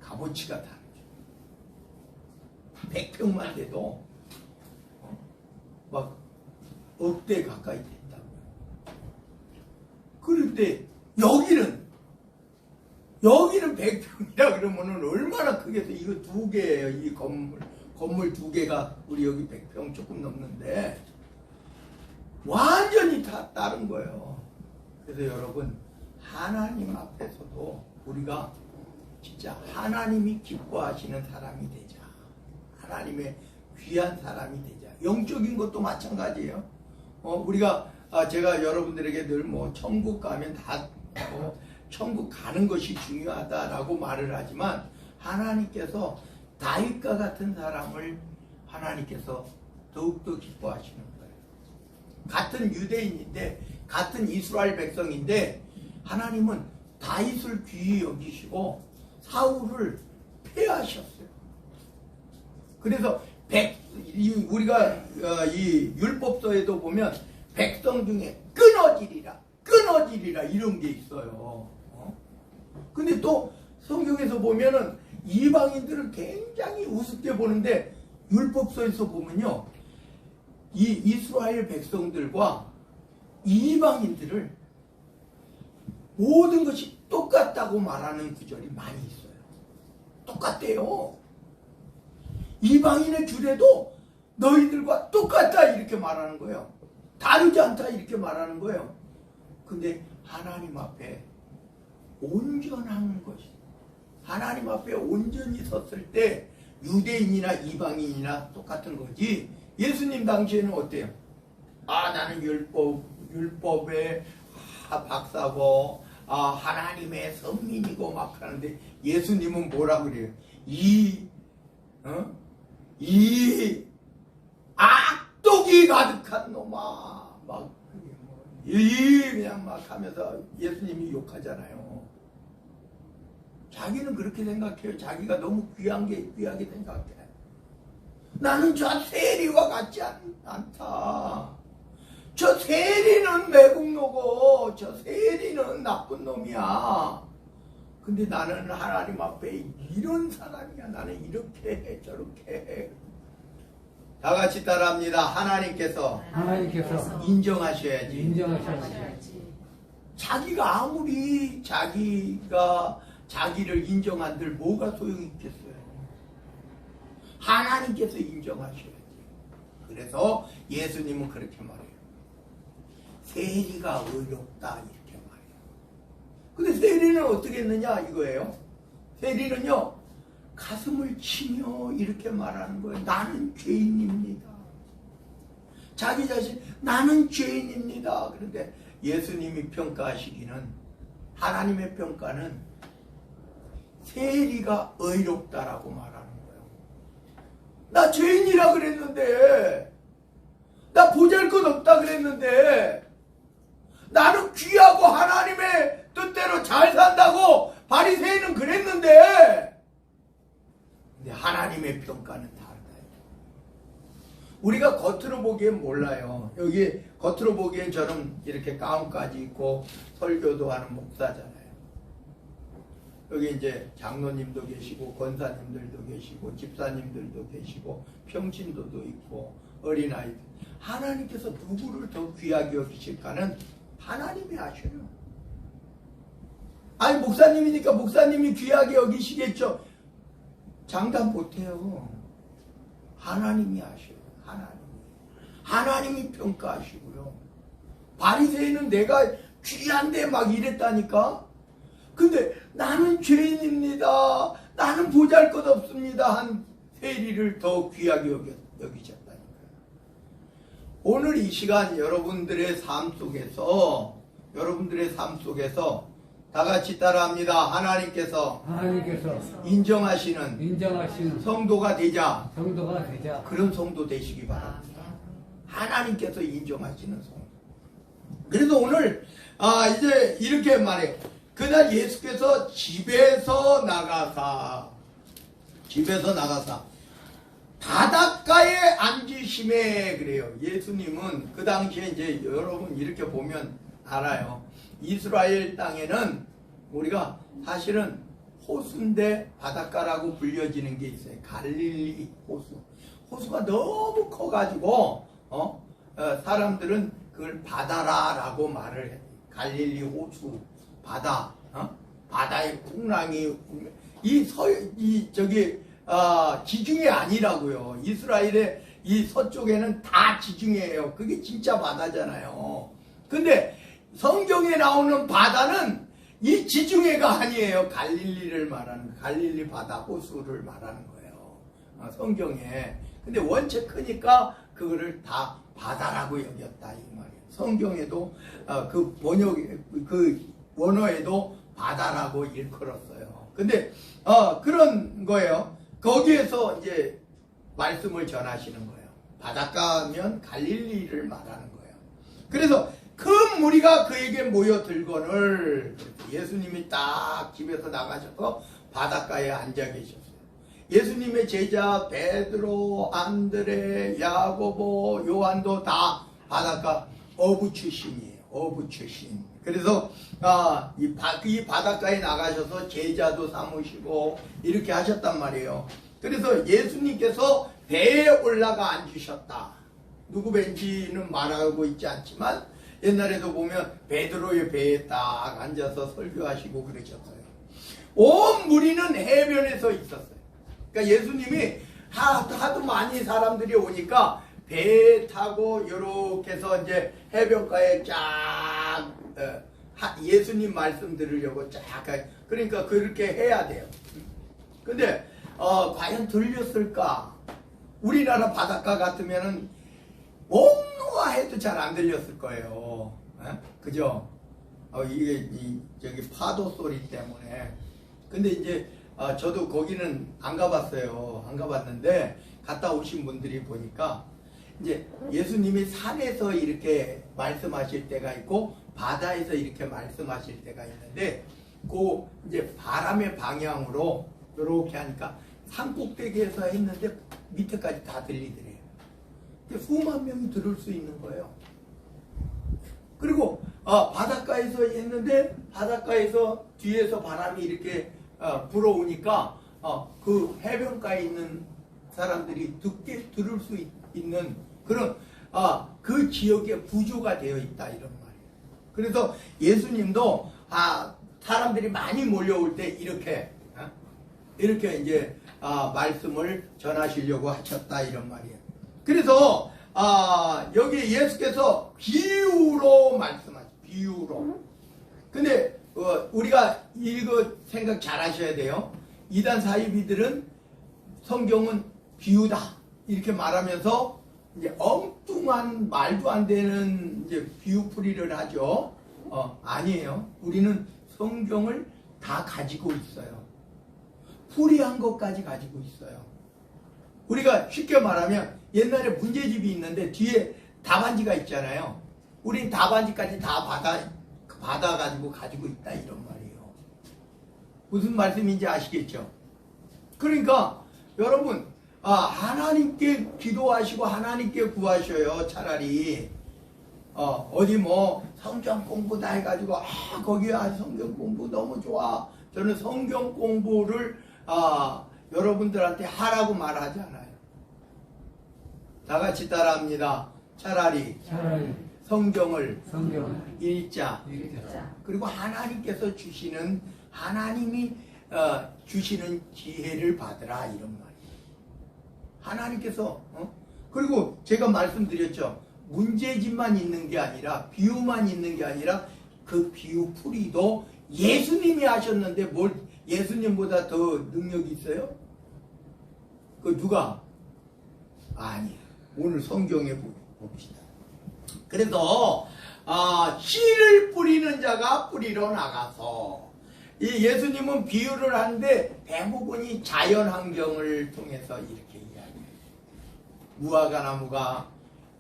값어치가 다르죠. 100평만 돼도 막 억대 가까이 됐다고요. 그런데 여기는 100평이라 그러면은 얼마나 크겠어요. 이거 2개예요. 이 건물 2개가 우리 여기 100평 조금 넘는데 완전히 다 다른 거예요. 그래서 여러분 하나님 앞에서도 우리가 진짜 하나님이 기뻐하시는 사람이 되자. 하나님의 귀한 사람이 되자. 영적인 것도 마찬가지예요. 우리가 제가 여러분들에게 늘 뭐 천국 가면 다 천국 가는 것이 중요하다라고 말을 하지만 하나님께서 다윗과 같은 사람을 하나님께서 더욱더 기뻐하시는 거예요. 같은 유대인인데 같은 이스라엘 백성인데 하나님은 다윗을 귀히 여기시고 사울을 폐하셨어요. 그래서 우리가 이 율법서에도 보면 백성 중에 끊어지리라 이런 게 있어요. 근데 또 성경에서 보면은 이방인들을 굉장히 우습게 보는데 율법서에서 보면요, 이 이스라엘 백성들과 이방인들을 모든 것이 똑같다고 말하는 구절이 많이 있어요. 똑같대요. 이방인의 주례도 너희들과 똑같다 이렇게 말하는 거예요. 다르지 않다 이렇게 말하는 거예요. 근데 하나님 앞에 온전한 것이, 하나님 앞에 온전히 섰을 때 유대인이나 이방인이나 똑같은 거지. 예수님 당시에는 어때요? 나는 율법의 박사고 하나님의 선민이고 막 하는데 예수님은 뭐라 그래요? 이 악독이 가득한 놈아 그냥 막 하면서 예수님이 욕하잖아요. 자기는 그렇게 생각해요. 자기가 너무 귀하게 생각해. 나는 저 세리와 같지 않다. 저 세리는 매국노고 저 세리는 나쁜 놈이야. 근데 나는 하나님 앞에 이런 사람이야. 나는 이렇게 해 저렇게 해. 다 같이 따라합니다. 하나님께서 인정하셔야지. 자기가 아무리 자기를 인정한들 뭐가 소용이 있겠어요. 하나님께서 인정하셔야지. 그래서 예수님은 그렇게 말해요. 세리가 의롭다 이렇게 말해요. 근데 세리는 어떻게 했느냐 이거예요. 세리는요, 가슴을 치며 이렇게 말하는 거예요. 나는 죄인입니다. 자기 자신 나는 죄인입니다. 그런데 예수님이 평가하시기는, 하나님의 평가는 세리가 의롭다라고 말하는 거예요. 나 죄인이라 그랬는데, 나 보잘것없다 그랬는데, 나는 귀하고 하나님의 뜻대로 잘 산다고 바리새인은 그랬는데, 근데 하나님의 평가는 다르다. 우리가 겉으로 보기엔 몰라요. 여기 겉으로 보기엔 저는 이렇게 가운까지 입고 설교도 하는 목사잖아요. 여기 이제 장로님도 계시고 권사님들도 계시고 집사님들도 계시고 평신도도 있고 어린아이들. 하나님께서 누구를 더 귀하게 여기실까는 하나님이 아셔요. 아니 목사님이니까 목사님이 귀하게 여기시겠죠. 장담 못해요. 하나님이 아셔요. 하나님이 평가하시고요. 바리새인은 내가 귀한데 막 이랬다니까. 근데 나는 죄인입니다. 나는 보잘것없습니다. 한 세리를 더 귀하게 여기셨다니까요. 오늘 이 시간 여러분들의 삶 속에서 다 같이 따라합니다. 하나님께서 인정하시는 성도가 되자. 그런 성도 되시기 바랍니다. 하나님께서 인정하시는 성도. 그래서 오늘 이제 이렇게 말해요. 그날 예수께서 집에서 나가사 바닷가에 앉으심에 그래요. 예수님은 그 당시에 이제 여러분 이렇게 보면 알아요. 이스라엘 땅에는 우리가 사실은 호수인데 바닷가라고 불려지는 게 있어요. 갈릴리 호수. 호수가 너무 커가지고 사람들은 그걸 바다라라고 말을 해요. 갈릴리 호수, 바다, 바다의 풍랑이 지중해 아니라고요. 이스라엘의 이 서쪽에는 다 지중해예요. 그게 진짜 바다잖아요. 근데 성경에 나오는 바다는 이 지중해가 아니에요. 갈릴리를 말하는, 갈릴리 바다 호수를 말하는 거예요. 성경에. 근데 원체 크니까 그거를 다 바다라고 여겼다 이 말이에요. 성경에도 그 번역, 그 원어에도 바다라고 일컬었어요. 근데 그런 거예요. 거기에서 이제 말씀을 전하시는 거예요. 바닷가면 갈릴리를 말하는 거예요. 그래서 큰 무리가 그에게 모여들거늘 예수님이 딱 집에서 나가셔서 바닷가에 앉아 계셨어요. 예수님의 제자 베드로, 안드레, 야고보, 요한도 다 바닷가 어부 출신이에요. 어부 출신. 그래서 이 바닷가에 나가셔서 제자도 삼으시고 이렇게 하셨단 말이에요. 그래서 예수님께서 배에 올라가 앉으셨다. 누구 벤지는 말하고 있지 않지만 옛날에도 보면 베드로의 배에 딱 앉아서 설교하시고 그러셨어요. 온 무리는 해변에서 있었어요. 그러니까 예수님이 하도 많이 사람들이 오니까 배 타고 이렇게 해서 이제 해변가에 쫙 예수님 말씀 들으려고 쫙 그러니까 그렇게 해야 돼요. 근데 과연 들렸을까? 우리나라 바닷가 같으면은 옹노아 해도 잘 안 들렸을 거예요. 그죠? 이게 저기 파도 소리 때문에. 근데 이제 저도 거기는 안 가봤어요. 안 가봤는데 갔다 오신 분들이 보니까 이제 예수님이 산에서 이렇게 말씀하실 때가 있고 바다에서 이렇게 말씀하실 때가 있는데 그 이제 바람의 방향으로 이렇게 하니까 산 꼭대기에서 했는데 밑에까지 다 들리더래요. 수만 명이 들을 수 있는 거예요. 그리고 바닷가에서 했는데 바닷가에서 뒤에서 바람이 이렇게 불어오니까 그 해변가에 있는 사람들이 들을 수 있는 그런 그 지역에 부조가 되어 있다 이런 말이에요. 그래서 예수님도 사람들이 많이 몰려올 때 이렇게 이제 말씀을 전하시려고 하셨다 이런 말이에요. 그래서 여기 예수께서 비유로 말씀하죠. 비유로. 근데 우리가 이거 생각 잘 하셔야 돼요. 이단 사이비들은 성경은 비유다 이렇게 말하면서 이제 엉뚱한 말도 안 되는 이제 비유풀이를 하죠. 아니에요. 우리는 성경을 다 가지고 있어요. 풀이한 것까지 가지고 있어요. 우리가 쉽게 말하면 옛날에 문제집이 있는데 뒤에 답안지가 있잖아요. 우린 답안지까지 다 받아가지고 가지고 있다 이런 말이에요. 무슨 말씀인지 아시겠죠? 그러니까 여러분 하나님께 기도하시고 하나님께 구하셔요. 차라리 어디 뭐 성경 공부 다 해가지고 거기 성경 공부 너무 좋아. 저는 성경 공부를 여러분들한테 하라고 말하지 않아요. 다 같이 따라합니다. 차라리 성경을 읽자. 그리고 하나님께서 주시는 하나님이 주시는 지혜를 받으라 이런 말이에요. 하나님께서 그리고 제가 말씀드렸죠. 문제집만 있는 게 아니라 비유만 있는 게 아니라 그 비유 풀이도 예수님이 하셨는데 뭘 예수님보다 더 능력이 있어요? 그 누가? 아니야. 오늘 성경에 봅시다. 그래서 씨를 뿌리는 자가 뿌리러 나가서 이 예수님은 비유를 하는데 대부분이 자연 환경을 통해서 이렇게 이야기해요. 무화과 나무가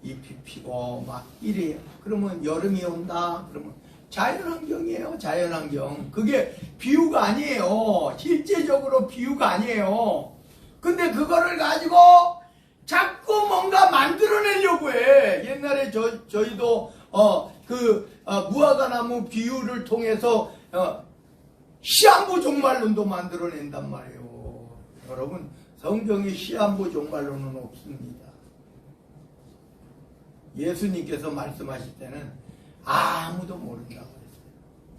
잎이 피고 막 이래요. 그러면 여름이 온다. 그러면 자연환경이에요. 자연환경. 그게 비유가 아니에요. 실제적으로 비유가 아니에요. 근데 그거를 가지고 자꾸 뭔가 만들어내려고 해. 옛날에 저희도 무화과 나무 비유를 통해서 시한부 종말론도 만들어낸단 말이에요. 여러분 성경에 시한부 종말론은 없습니다. 예수님께서 말씀하실 때는 아무도 모른다고 그랬어요.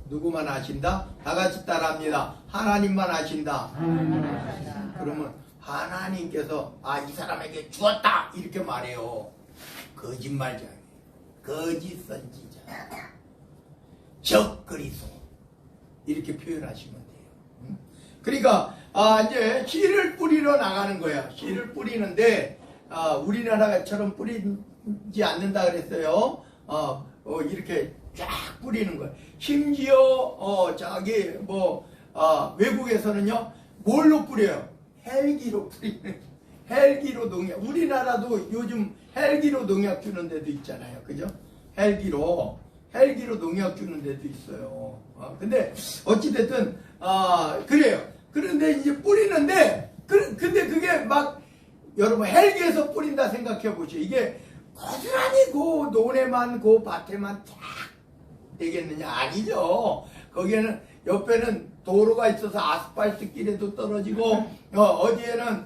누구만 아신다? 다 같이 따라합니다. 하나님만 아신다. 그러면 하나님께서 이 사람에게 주었다 이렇게 말해요. 거짓말쟁이, 거짓 선지자, 적그리스도 이렇게 표현하시면 돼요. 그러니까 이제 씨를 뿌리러 나가는 거야. 씨를 뿌리는데 우리나라처럼 뿌리지 않는다 그랬어요. 이렇게 쫙 뿌리는 거예요. 심지어 외국에서는요 뭘로 뿌려요? 헬기로 뿌리는, 헬기로 농약. 우리나라도 요즘 헬기로 농약 주는 데도 있잖아요. 그죠? 헬기로 농약 주는 데도 있어요. 근데 어찌됐든 그래요. 그런데 이제 뿌리는데 근데 그게 막 여러분 헬기에서 뿌린다 생각해 보시죠. 이게 고스란히 그 논에만 그 밭에만 쫙 되겠느냐? 아니죠. 거기에는 옆에는 도로가 있어서 아스팔트 길에도 떨어지고 어디에는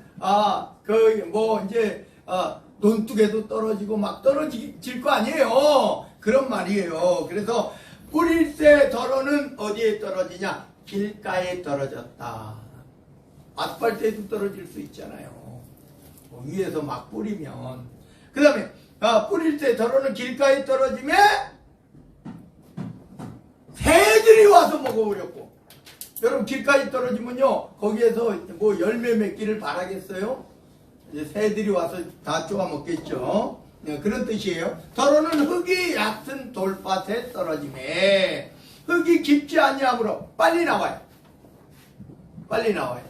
논둑에도 떨어지고 막 떨어질 거 아니에요. 그런 말이에요. 그래서 뿌릴 때 덜어는 어디에 떨어지냐? 길가에 떨어졌다. 아스팔트에도 떨어질 수 있잖아요. 위에서 막 뿌리면. 그 다음에 뿌릴 때 덜어는 길가에 떨어지면 새들이 와서 먹어버렸고. 여러분 길가에 떨어지면요 거기에서 뭐 열매 맺기를 바라겠어요? 이제 새들이 와서 다 쪼아 먹겠죠. 그런 뜻이에요. 덜어는 흙이 얕은 돌밭에 떨어지매 흙이 깊지 아니하므로 빨리 나와요. 빨리 나와요.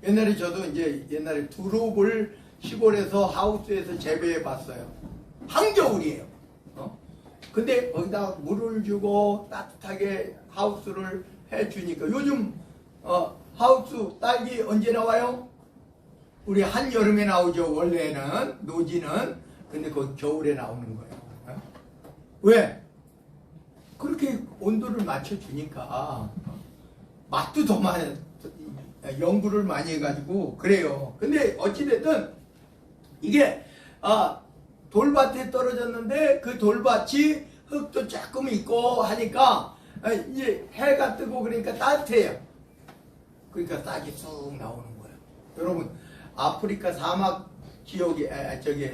옛날에 저도 이제 두릅을 시골에서 하우스에서 재배해 봤어요. 한겨울이에요. 근데 거기다 물을 주고 따뜻하게 하우스를 해주니까 요즘 하우스 딸기 언제 나와요? 우리 한여름에 나오죠. 원래는 노지는. 근데 그 겨울에 나오는 거예요. 왜? 그렇게 온도를 맞춰주니까 맛도 더 많이, 연구를 많이 해가지고 그래요. 근데 어찌됐든 이게 돌밭에 떨어졌는데 그 돌밭이 흙도 조금 있고 하니까 이제 해가 뜨고 그러니까 따뜻해요. 그러니까 싹이 쑥 나오는 거예요. 여러분 아프리카 사막 지역에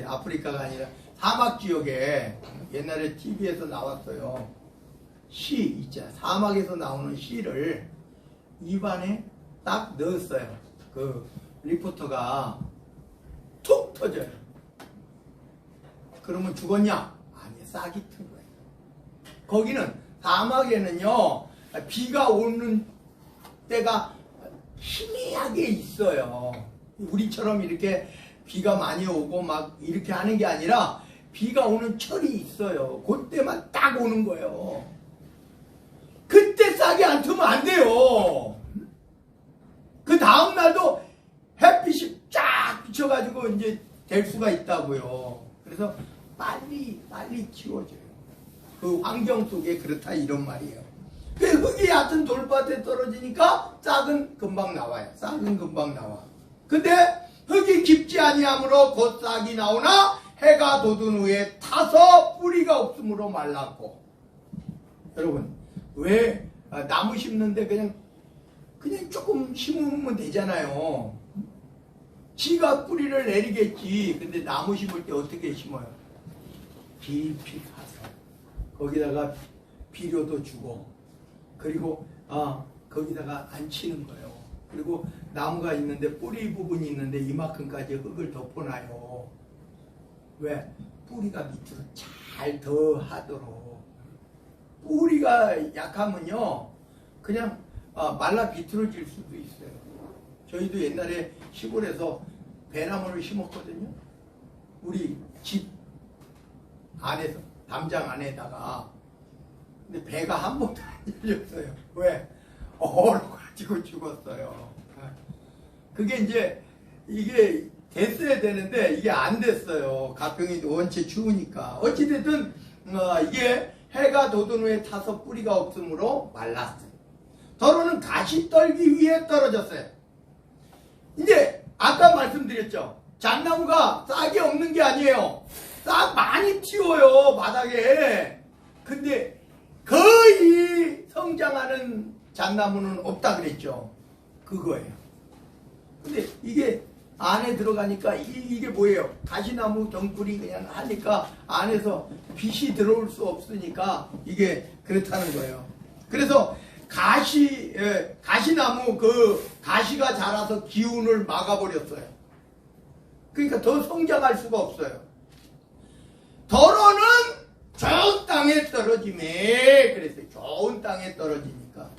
아프리카가 아니라 사막 지역에 옛날에 TV에서 나왔어요. 씨 있잖아요. 사막에서 나오는 씨를 입안에 딱 넣었어요. 그 리포터가 툭 터져요. 그러면 죽었냐? 아니, 싹이 튼 거예요. 거기는 사막에는요 비가 오는 때가 희미하게 있어요. 우리처럼 이렇게 비가 많이 오고 막 이렇게 하는 게 아니라 비가 오는 철이 있어요. 그때만 딱 오는 거예요. 그때 싹이 안 트면 안 돼요. 그 다음날도 햇빛이 쫙 비쳐가지고 이제 될 수가 있다고요. 그래서 빨리 키워져요. 그 환경 속에 그렇다 이런 말이에요. 그 흙이 얕은 돌밭에 떨어지니까 싹은 금방 나와요. 싹은 금방 나와. 근데 흙이 깊지 아니하므로 곧 싹이 나오나 해가 돋은 후에 타서 뿌리가 없으므로 말랐고. 여러분 왜 나무 심는데 그냥 조금 심으면 되잖아요. 지가 뿌리를 내리겠지. 근데 나무 심을 때 어떻게 심어요? 깊이 가서 거기다가 비료도 주고 그리고 거기다가 안 치는 거예요. 그리고 나무가 있는데 뿌리 부분이 있는데 이만큼까지 흙을 덮어놔요. 왜? 뿌리가 밑으로 잘 더 하도록. 뿌리가 약하면요 그냥 말라 비틀어질 수도 있어요. 저희도 옛날에 시골에서 배나무를 심었거든요. 우리 집 안에서 담장 안에다가. 근데 배가 한 번도 안 열렸어요. 왜? 얼어가지고 죽었어요. 그게 이제 이게 됐어야 되는데 이게 안 됐어요. 가평이 원체 추우니까. 어찌됐든 이게 해가 돋은 후에 타서 뿌리가 없으므로 말랐어요. 더러는 가시떨기 위에 떨어졌어요. 이제 아까 말씀드렸죠. 잣나무가 싹이 없는 게 아니에요. 싹 많이 튀어요 바닥에. 근데 거의 성장하는 잣나무는 없다 그랬죠. 그거예요. 근데 이게 안에 들어가니까 이게 뭐예요? 가시나무 덩굴이 그냥 하니까 안에서 빛이 들어올 수 없으니까 이게 그렇다는 거예요. 그래서 가시나무 그 가시가 자라서 기운을 막아버렸어요. 그러니까 더 성장할 수가 없어요. 더러는 좋은 땅에 떨어짐에 그랬어요. 좋은 땅에 떨어지니까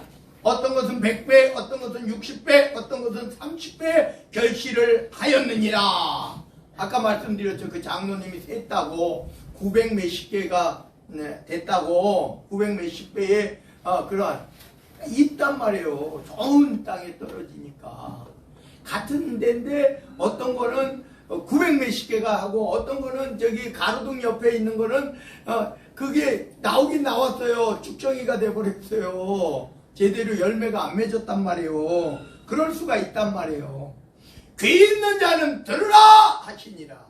어떤 것은 100배, 어떤 것은 60배, 어떤 것은 30배 결실을 하였느니라. 아까 말씀드렸죠. 그 장로님이 셌다고 900 몇십 개가 됐다고 900 몇십 배의 그런 있단 말이에요. 좋은 땅에 떨어지니까 같은 데인데 어떤 거는 900 몇십 개가 하고 어떤 거는 저기 가로등 옆에 있는 거는 그게 나오긴 나왔어요. 쭉정이가 돼버렸어요. 제대로 열매가 안 맺었단 말이에요. 그럴 수가 있단 말이에요. 귀 있는 자는 들으라 하시니라.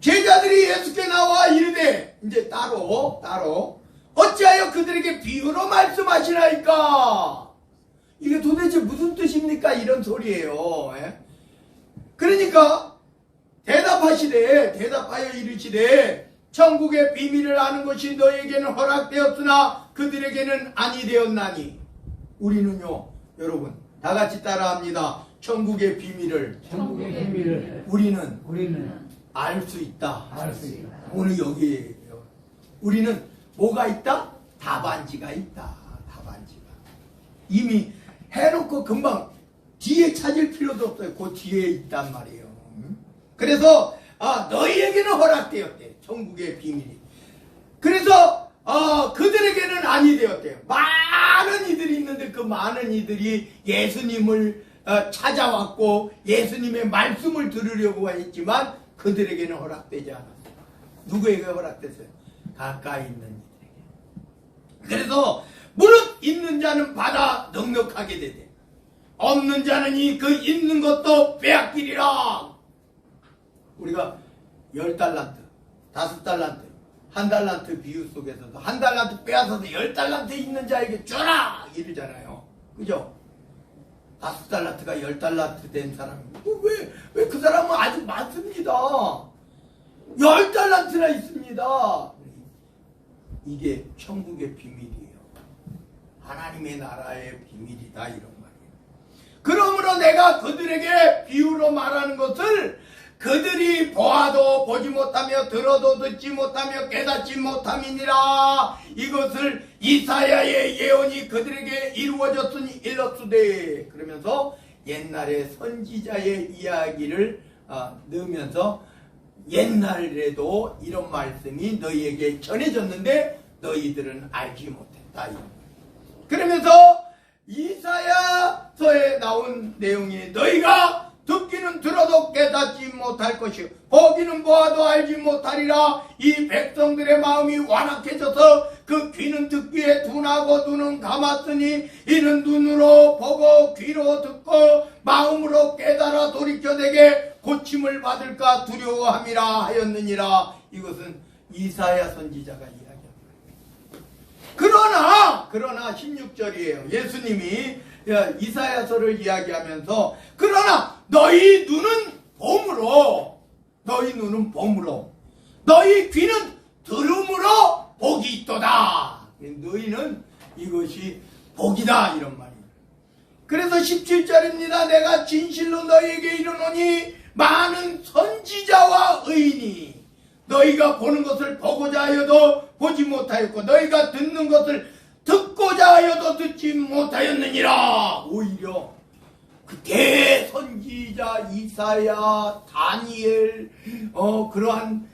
제자들이 예수께 나와 이르되 이제 따로 어찌하여 그들에게 비유로 말씀하시나이까? 이게 도대체 무슨 뜻입니까? 이런 소리예요. 그러니까 대답하여 이르시되 천국의 비밀을 아는 것이 너에게는 허락되었으나 그들에게는 아니 되었나니. 우리는요 여러분 다같이 따라합니다. 천국의 비밀을 우리는 알 수 있다. 오늘 여기에요. 우리는 뭐가 있다? 답안지가 있다. 답안지가 이미 해놓고 금방 뒤에 찾을 필요도 없어요. 그 뒤에 있단 말이에요. 그래서 너희에게는 허락되었대. 천국의 비밀이. 그래서 그들에게는 아니 되었대요. 많은 이들이 있는데 그 많은 이들이 예수님을 찾아왔고 예수님의 말씀을 들으려고 했지만 그들에게는 허락되지 않았어요. 누구에게 허락됐어요? 가까이 있는 이들에게. 그래서 무릇 있는 자는 받아 넉넉하게 되되 없는 자는 그 있는 것도 빼앗기리라. 우리가 10달란트, 5달란트, 1달란트 비유 속에서도 1달란트 빼앗아서 10달란트 있는 자에게 줘라 이러잖아요. 그죠? 5달란트가 10달란트 된 사람이 왜 그 사람은 아주 많습니다. 10달란트나 있습니다. 이게 천국의 비밀이에요. 하나님의 나라의 비밀이다 이런 말이에요. 그러므로 내가 그들에게 비유로 말하는 것을 그들이 보아도 보지 못하며 들어도 듣지 못하며 깨닫지 못함이니라. 이것을 이사야의 예언이 그들에게 이루어졌으니 일렀으되. 그러면서 옛날에 선지자의 이야기를 넣으면서 옛날에도 이런 말씀이 너희에게 전해졌는데 너희들은 알지 못했다. 그러면서 이사야서에 나온 내용이 너희가 듣기는 들어도 깨닫지 못할 것이요 보기는 보아도 알지 못하리라. 이 백성들의 마음이 완악해져서 그 귀는 듣기에 둔하고 눈은 감았으니 이는 눈으로 보고 귀로 듣고 마음으로 깨달아 돌이켜내게 고침을 받을까 두려워함이라 하였느니라. 이것은 이사야 선지자가 이야기합니다. 그러나 16절이에요. 예수님이 이사야서를 이야기하면서 그러나 너희 눈은 봄으로 너희 귀는 들음으로 복이 있도다. 너희는 이것이 복이다 이런 말이에요. 그래서 17절입니다. 내가 진실로 너희에게 이르노니 많은 선지자와 의인이 너희가 보는 것을 보고자 하여도 보지 못하였고 너희가 듣는 것을 듣고자 하여도 듣지 못하였느니라. 오히려 그 대선지자 이사야, 다니엘, 그러한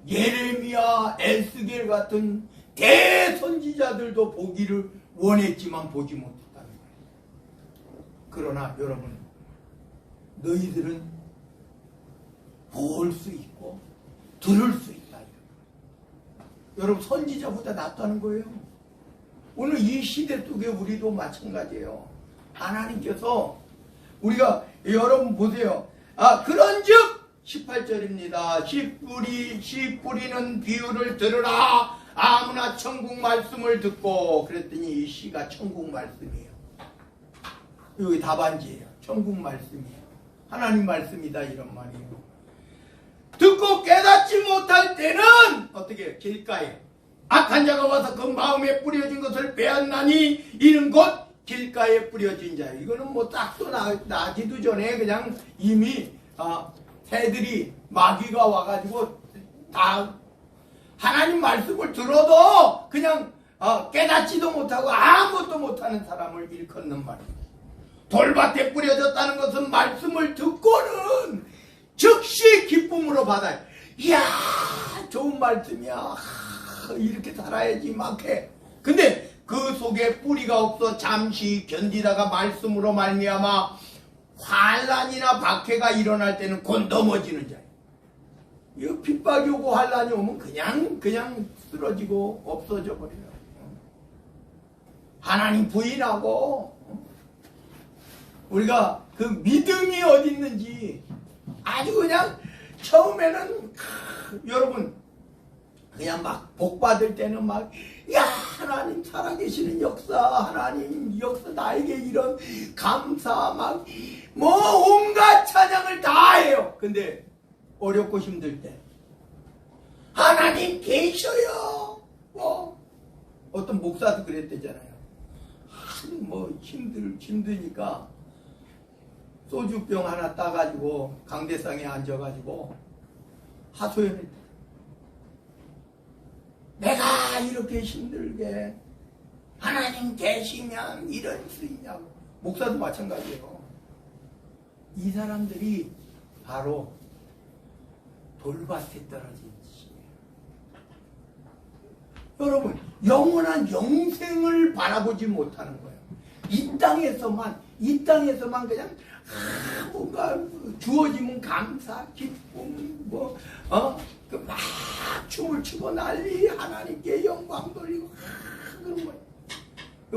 예레미야, 에스겔 같은 대선지자들도 보기를 원했지만 보지 못했다는 거예요. 그러나 여러분, 너희들은 볼 수 있고 들을 수 있다. 여러분, 선지자보다 낫다는 거예요. 오늘 이 시대 속에 우리도 마찬가지예요. 하나님께서 우리가 여러분 보세요. 그런즉 18절입니다. 씨 뿌리는 비유를 들으라. 아무나 천국 말씀을 듣고. 그랬더니 이 시가 천국 말씀이에요. 여기 답안지예요. 천국 말씀이에요. 하나님 말씀이다 이런 말이에요. 듣고 깨닫지 못할 때는 어떻게 길가에 악한 자가 와서 그 마음에 뿌려진 것을 빼앗나니 이는 곧 길가에 뿌려진 자. 이거는 뭐 딱도 나기도 전에 그냥 이미 새들이 마귀가 와가지고 다 하나님 말씀을 들어도 그냥 깨닫지도 못하고 아무것도 못하는 사람을 일컫는 말이에요. 돌밭에 뿌려졌다는 것은 말씀을 듣고는 즉시 기쁨으로 받아요. 이야 좋은 말씀이야. 이렇게 살아야지 막 해. 근데 그 속에 뿌리가 없어 잠시 견디다가 말씀으로 말미암아 환난이나 박해가 일어날 때는 곧 넘어지는 자예요. 이거 핍박이 오고 환난이 오면 그냥 쓰러지고 없어져 버려요. 하나님 부인하고 우리가 그 믿음이 어디 있는지 아주 그냥 처음에는 여러분 그냥 막 복 받을 때는 막 야 하나님 살아계시는 역사 하나님 역사 나에게 이런 감사 막 뭐 온갖 찬양을 다 해요. 근데 어렵고 힘들 때 하나님 계셔요. 어떤 목사도 그랬대잖아요. 뭐 힘드니까 소주병 하나 따가지고 강대상에 앉아가지고 하소연을 내가 이렇게 힘들게 하나님 계시면 이럴 수 있냐고. 목사도 마찬가지예요. 이 사람들이 바로 돌밭에 떨어진 짓이에요. 여러분 영원한 영생을 바라보지 못하는 거예요. 이 땅에서만 그냥 뭔가 주어지면 감사, 기쁨, 막 춤을 추고 난리 하나님께 영광 돌리고 그런 거예요.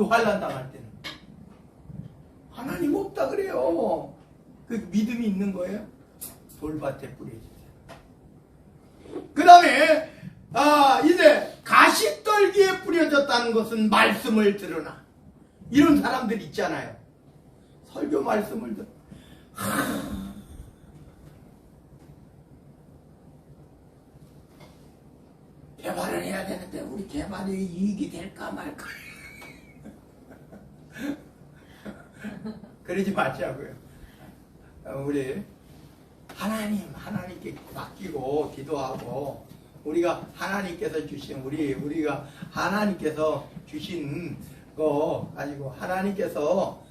환난 당할 때는 하나님 없다 그래요. 그 믿음이 있는 거예요. 돌밭에 뿌려주세요. 그 다음에 이제 가시떨기에 뿌려졌다는 것은 말씀을 들으나 이런 사람들 있잖아요. 설교 말씀을 들어 개발을 해야 되는데 우리 개발이 이익이 될까 말까 그러지 마시고요. 우리 하나님께 맡기고 기도하고 우리가 하나님께서 주신 우리가 하나님께서 주신 거 가지고 하나님께서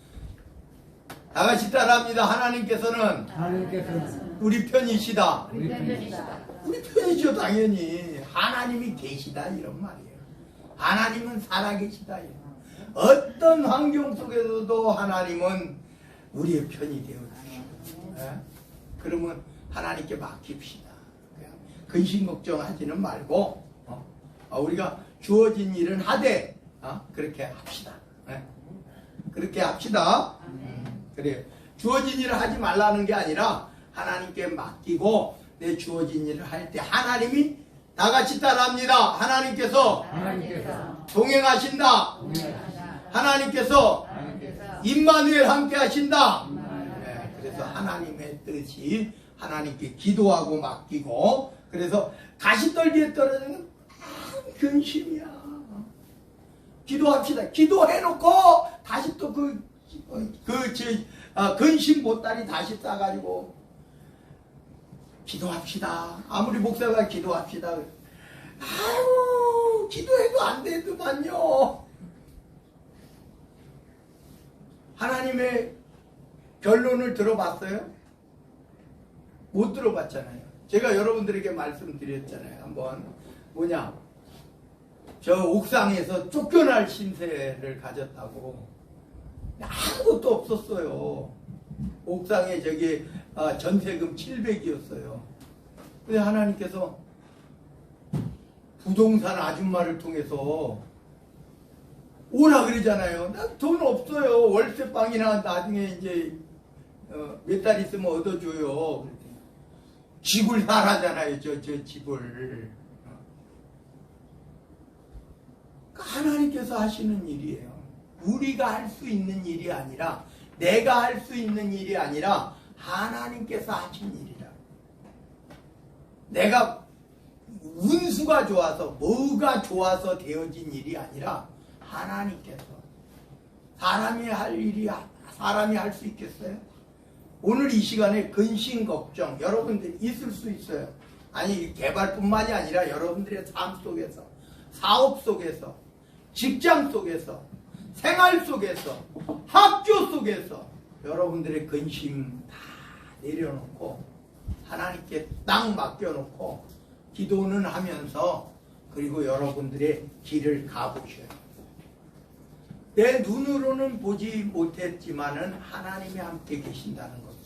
다 같이 따라합니다. 하나님께서는 우리 편이시다. 우리 편이죠. 당연히 하나님이 계시다 이런 말이에요. 하나님은 살아계시다. 어떤 환경 속에서도 하나님은 우리의 편이 되어주시고 그러면 하나님께 맡깁시다. 근심 걱정하지는 말고 우리가 주어진 일은 하되 그렇게 합시다. 그렇게 합시다. 그래요. 주어진 일을 하지 말라는 게 아니라 하나님께 맡기고 내 주어진 일을 할 때 하나님이 다 같이 따라합니다. 하나님께서 동행하신다. 하나님께서 임마누엘 함께 하신다. 그래서 하나님의 뜻이 하나님께 기도하고 맡기고 그래서 가시떨기에 떨어지는 근심이야. 기도합시다. 기도해놓고 다시 또 근심 보따리 다시 싸가지고 기도합시다. 아무리 목사가 기도합시다. 아유 기도해도 안 되더만요. 하나님의 결론을 들어봤어요? 못 들어봤잖아요. 제가 여러분들에게 말씀드렸잖아요. 한번 저 옥상에서 쫓겨날 신세를 가졌다고. 아무것도 없었어요. 옥상에 전세금 700이었어요. 근데 하나님께서 부동산 아줌마를 통해서 오라 그러잖아요. 나 돈 없어요. 월세방이나 나중에 이제 몇 달 있으면 얻어줘요. 집을 사라잖아요. 저 집을. 하나님께서 하시는 일이에요. 우리가 할 수 있는 일이 아니라 내가 할 수 있는 일이 아니라 하나님께서 하신 일이라. 내가 운수가 좋아서 뭐가 좋아서 되어진 일이 아니라 하나님께서. 사람이 할 일이 사람이 할 수 있겠어요? 오늘 이 시간에 근심 걱정 여러분들이 있을 수 있어요. 아니 개발뿐만이 아니라 여러분들의 삶 속에서, 사업 속에서, 직장 속에서, 생활 속에서, 학교 속에서 여러분들의 근심 다 내려놓고 하나님께 딱 맡겨놓고 기도는 하면서 그리고 여러분들의 길을 가보셔요. 내 눈으로는 보지 못했지만은 하나님이 함께 계신다는 것.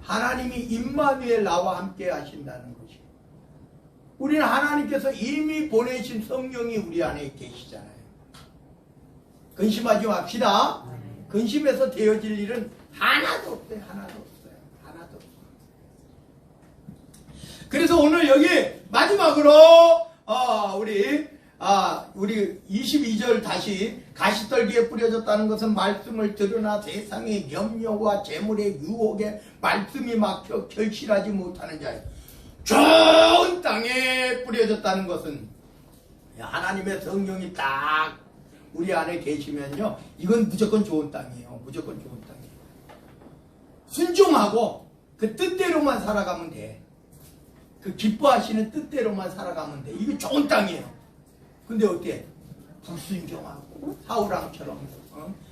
하나님이 임마누엘 나와 함께 하신다는 것이. 우리는 하나님께서 이미 보내신 성령이 우리 안에 계시잖아요. 근심하지 맙시다. 근심해서 되어질 일은 하나도 없어요. 하나도 없어요. 하나도 없어요. 그래서 오늘 여기 마지막으로 우리 22절 다시 가시떨기에 뿌려졌다는 것은 말씀을 들으나 세상의 염려와 재물의 유혹에 말씀이 막혀 결실하지 못하는 자예요. 좋은 땅에 뿌려졌다는 것은 하나님의 성령이 딱 우리 안에 계시면요, 이건 무조건 좋은 땅이에요. 무조건 좋은 땅이에요. 순종하고 그 뜻대로만 살아가면 돼. 그 기뻐하시는 뜻대로만 살아가면 돼. 이게 좋은 땅이에요. 근데 어때? 불순종하고 사울왕처럼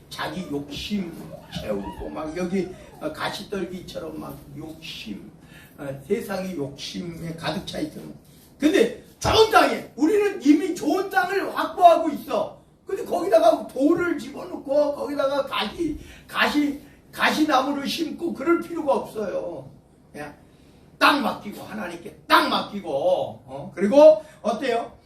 자기 욕심 채우고 막 여기 가시떨기처럼 막 욕심, 세상의 욕심에 가득 차 있어. 근데 좋은 땅에 우리는 이미 좋은 땅을 확보하고 있어. 근데 거기다가 돌을 집어넣고 거기다가 가시나무를 심고 그럴 필요가 없어요. 그냥 땅 맡기고 하나님께 땅 맡기고 그리고 어때요?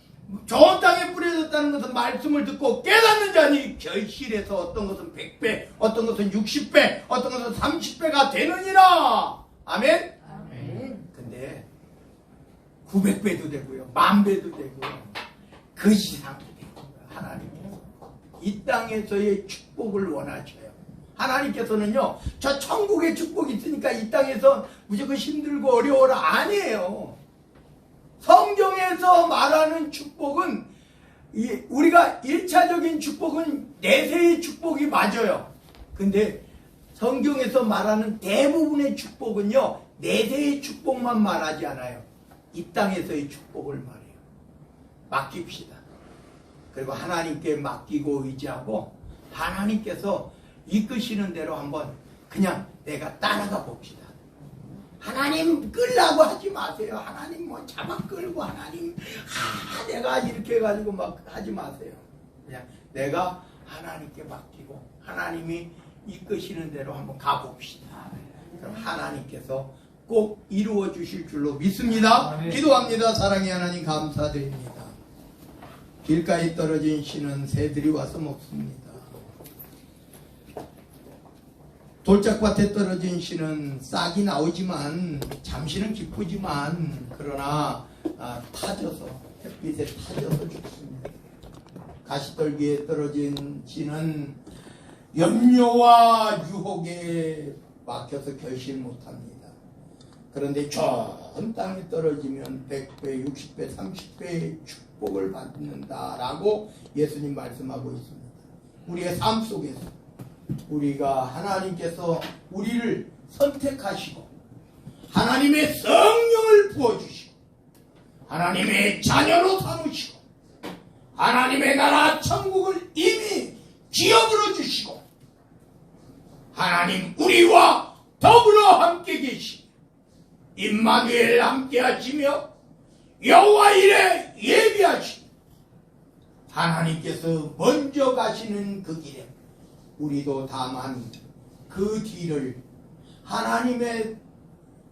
좋은 땅에 뿌려졌다는 것은 말씀을 듣고 깨닫는 자니 결실해서 어떤 것은 100배, 어떤 것은 60배, 어떤 것은 30배가 되느니라. 아멘? 아멘. 근데 900배도 되고요, 10,000배도 되고 그 이상도 되고 하나님께서 이 땅에서의 축복을 원하셔요. 하나님께서는요, 저 천국의 축복이 있으니까 이 땅에서 무조건 힘들고 어려워라 아니에요. 성경에서 말하는 축복은 우리가 1차적인 축복은 내세의 축복이 맞아요. 근데 성경에서 말하는 대부분의 축복은요, 내세의 축복만 말하지 않아요. 이 땅에서의 축복을 말해요. 맡깁시다. 그리고 하나님께 맡기고 의지하고 하나님께서 이끄시는 대로 한번 그냥 내가 따라가 봅시다. 하나님 끌라고 하지 마세요. 하나님 뭐 자막 끌고 하나님 내가 이렇게 해가지고 막 하지 마세요. 그냥 내가 하나님께 맡기고 하나님이 이끄시는 대로 한번 가봅시다. 그럼 하나님께서 꼭 이루어 주실 줄로 믿습니다. 기도합니다. 사랑의 하나님 감사드립니다. 길가에 떨어진 씨는 새들이 와서 먹습니다. 돌짝밭에 떨어진 씨는 싹이 나오지만 잠시는 기쁘지만 그러나 타져서 햇빛에 타져서 죽습니다. 가시떨기에 떨어진 씨는 염려와 유혹에 막혀서 결실 못합니다. 그런데 좋은 땅에 떨어지면 100배, 60배, 30배의 축복을 받는다라고 예수님 말씀하고 있습니다. 우리의 삶 속에서 우리가 하나님께서 우리를 선택하시고 하나님의 성령을 부어주시고 하나님의 자녀로 삼으시고 하나님의 나라 천국을 이미 기업으로 주시고 하나님 우리와 더불어 함께 계시고 임마누엘 함께 하시며 여호와 일에 예비하시고 하나님께서 먼저 가시는 그 길에 우리도 다만 그 뒤를 하나님의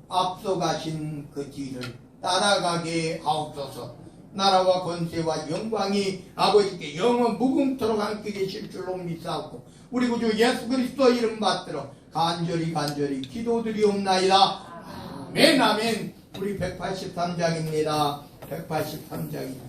앞서 가신 그 뒤를 따라가게 하옵소서. 나라와 권세와 영광이 아버지께 영원 무궁토록 함께 계실 줄로 믿사옵고 우리 구주 예수 그리스도 이름 받들어 간절히 기도드리옵나이다. 아멘 아멘. 우리 183장입니다. 183장입니다.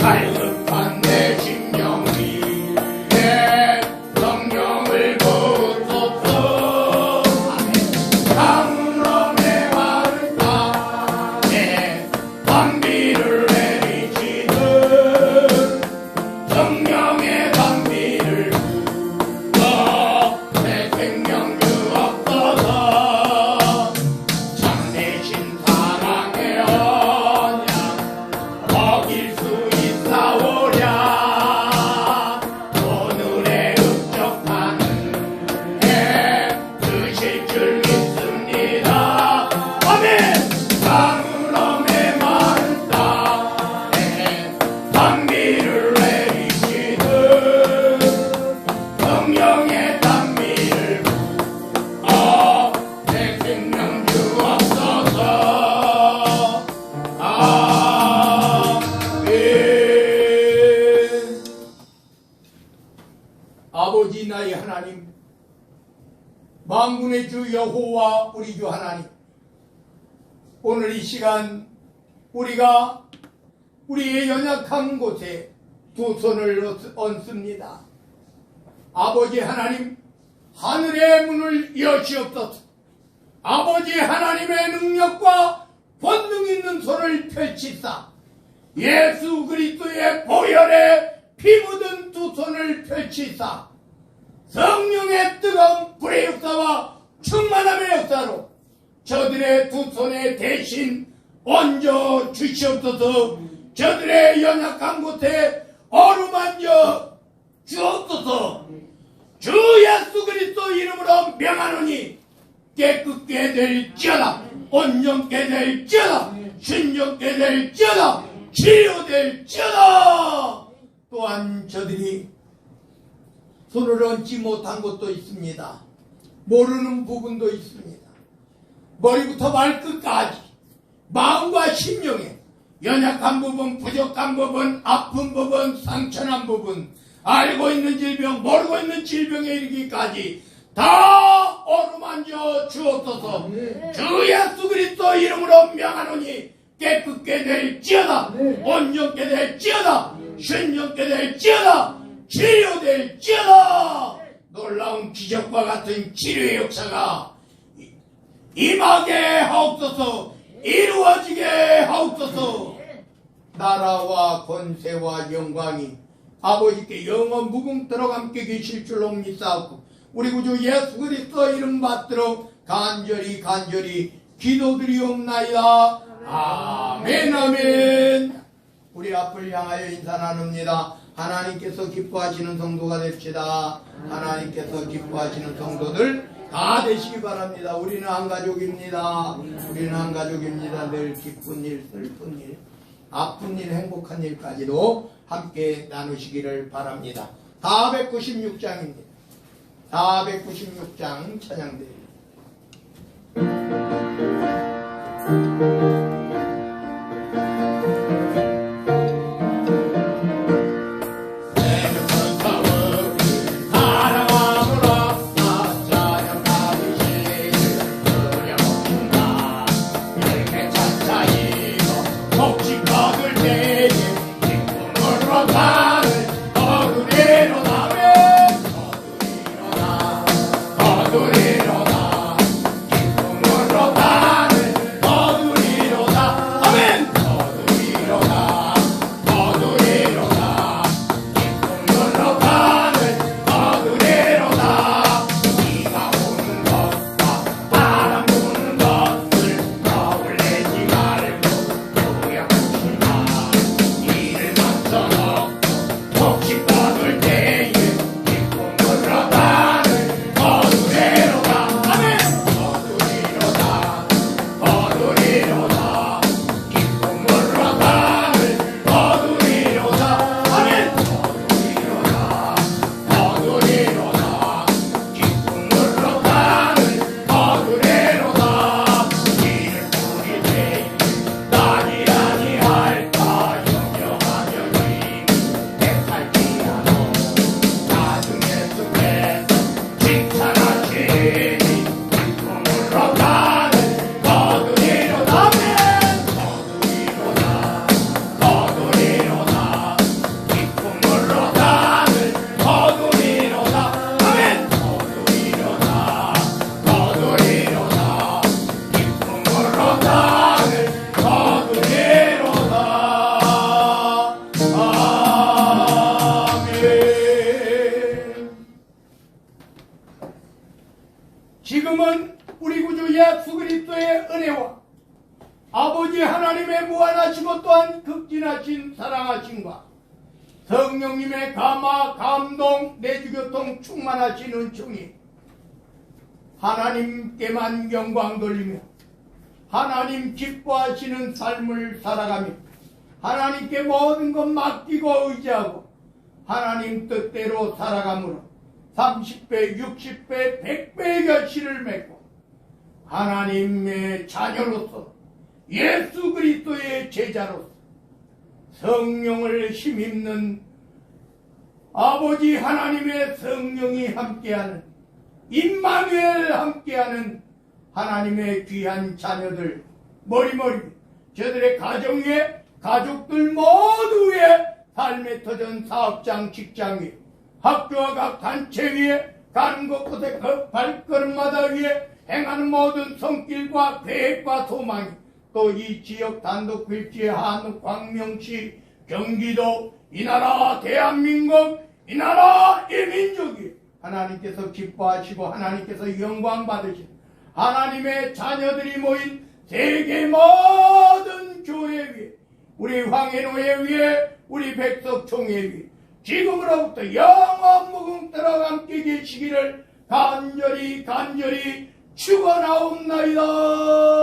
갈급한 내 심령 위에 성령을 부소서. 강물음의 마른 땅에 단비를 내리시듯 성령의 단비를 부어 내 생명 주옵소서. 참되신 사랑의 언약 어길 수 있사오랴. 오늘의 읍적하는 해 드실 줄 믿습니다. 아멘. 강물음의 마른 땅에 단비를 내리시듯 성령의 단비를 부어 내 생명 주옵소서. 아멘. 아버지 나의 하나님, 만군의 주 여호와 우리 주 하나님, 오늘 이 시간 우리가 우리의 연약한 곳에 두 손을 얹습니다. 아버지 하나님, 하늘의 문을 여시옵소서. 아버지 하나님의 능력과 권능 있는 손을 펼치사 예수 그리스도의 보혈에 피 묻은 두 손을 펼치사 성령의 뜨거운 불의 역사와 충만함의 역사로 저들의 두 손에 대신 얹어 주시옵소서. 저들의 연약한 곳에 어루만져 주옵소서. 주 예수 그리스도 이름으로 명하노니 깨끗게 될지어다, 온전케 될지어다, 순전케 될지어다, 치료될지어다. 또한 저들이 손을 얹지 못한 것도 있습니다. 모르는 부분도 있습니다. 머리부터 발끝까지 마음과 심령에 연약한 부분, 부족한 부분, 아픈 부분, 상처난 부분, 알고 있는 질병, 모르고 있는 질병에 이르기까지 다 어루만져 주옵소서. 주 예수 그리스도 이름으로 명하노니 깨끗게 될지어다, 온전케 될지어다, 순전케 될지어다, 치료될지어다. 놀라운 기적과 같은 치료의 역사가 임하게 하옵소서. 이루어지게 하옵소서. 나라와 권세와 영광이 아버지께 영원 무궁토록 함께 계실 줄로 믿사옵고 우리 구주 예수 그리스도 이름 받도록 간절히 기도드리옵나이다. 아멘. 아멘. 우리 앞을 향하여 인사 나눕니다. 하나님께서 기뻐하시는 성도가 됩시다. 하나님께서 기뻐하시는 성도들 다 되시기 바랍니다. 우리는 한 가족입니다. 우리는 한 가족입니다. 늘 기쁜 일, 슬픈 일, 아픈 일, 행복한 일까지도 함께 나누시기를 바랍니다. 496장입니다. 496장 찬양드립니다. 성령님의 감화, 감동, 내주교통 충만하시는 중이 하나님께만 영광 돌리며 하나님 기뻐하시는 삶을 살아가며 하나님께 모든 것 맡기고 의지하고 하나님 뜻대로 살아가므로 30배, 60배, 100배의 결실을 맺고 하나님의 자녀로서 예수 그리스도의 제자로서 성령을 힘입는 아버지 하나님의 성령이 함께하는 임마누엘 함께하는 하나님의 귀한 자녀들 머리머리 저들의 가정 위에 가족들 모두 위에 삶의 터전 사업장 직장 위에 학교와 각 단체 위에 가는 곳곳에 그 발걸음마다 위에 행하는 모든 손길과 계획과 소망이 또 이 지역 단독 필지 한우 광명시 경기도 이 나라 대한민국 이 나라 이 민족이 하나님께서 기뻐하시고 하나님께서 영광 받으신 하나님의 자녀들이 모인 세계 모든 교회 위에 우리 황해노회 위에 우리 백석총회 위에 지금으로부터 영원 무궁토록 함께 계시기를 간절히 축원하옵나이다.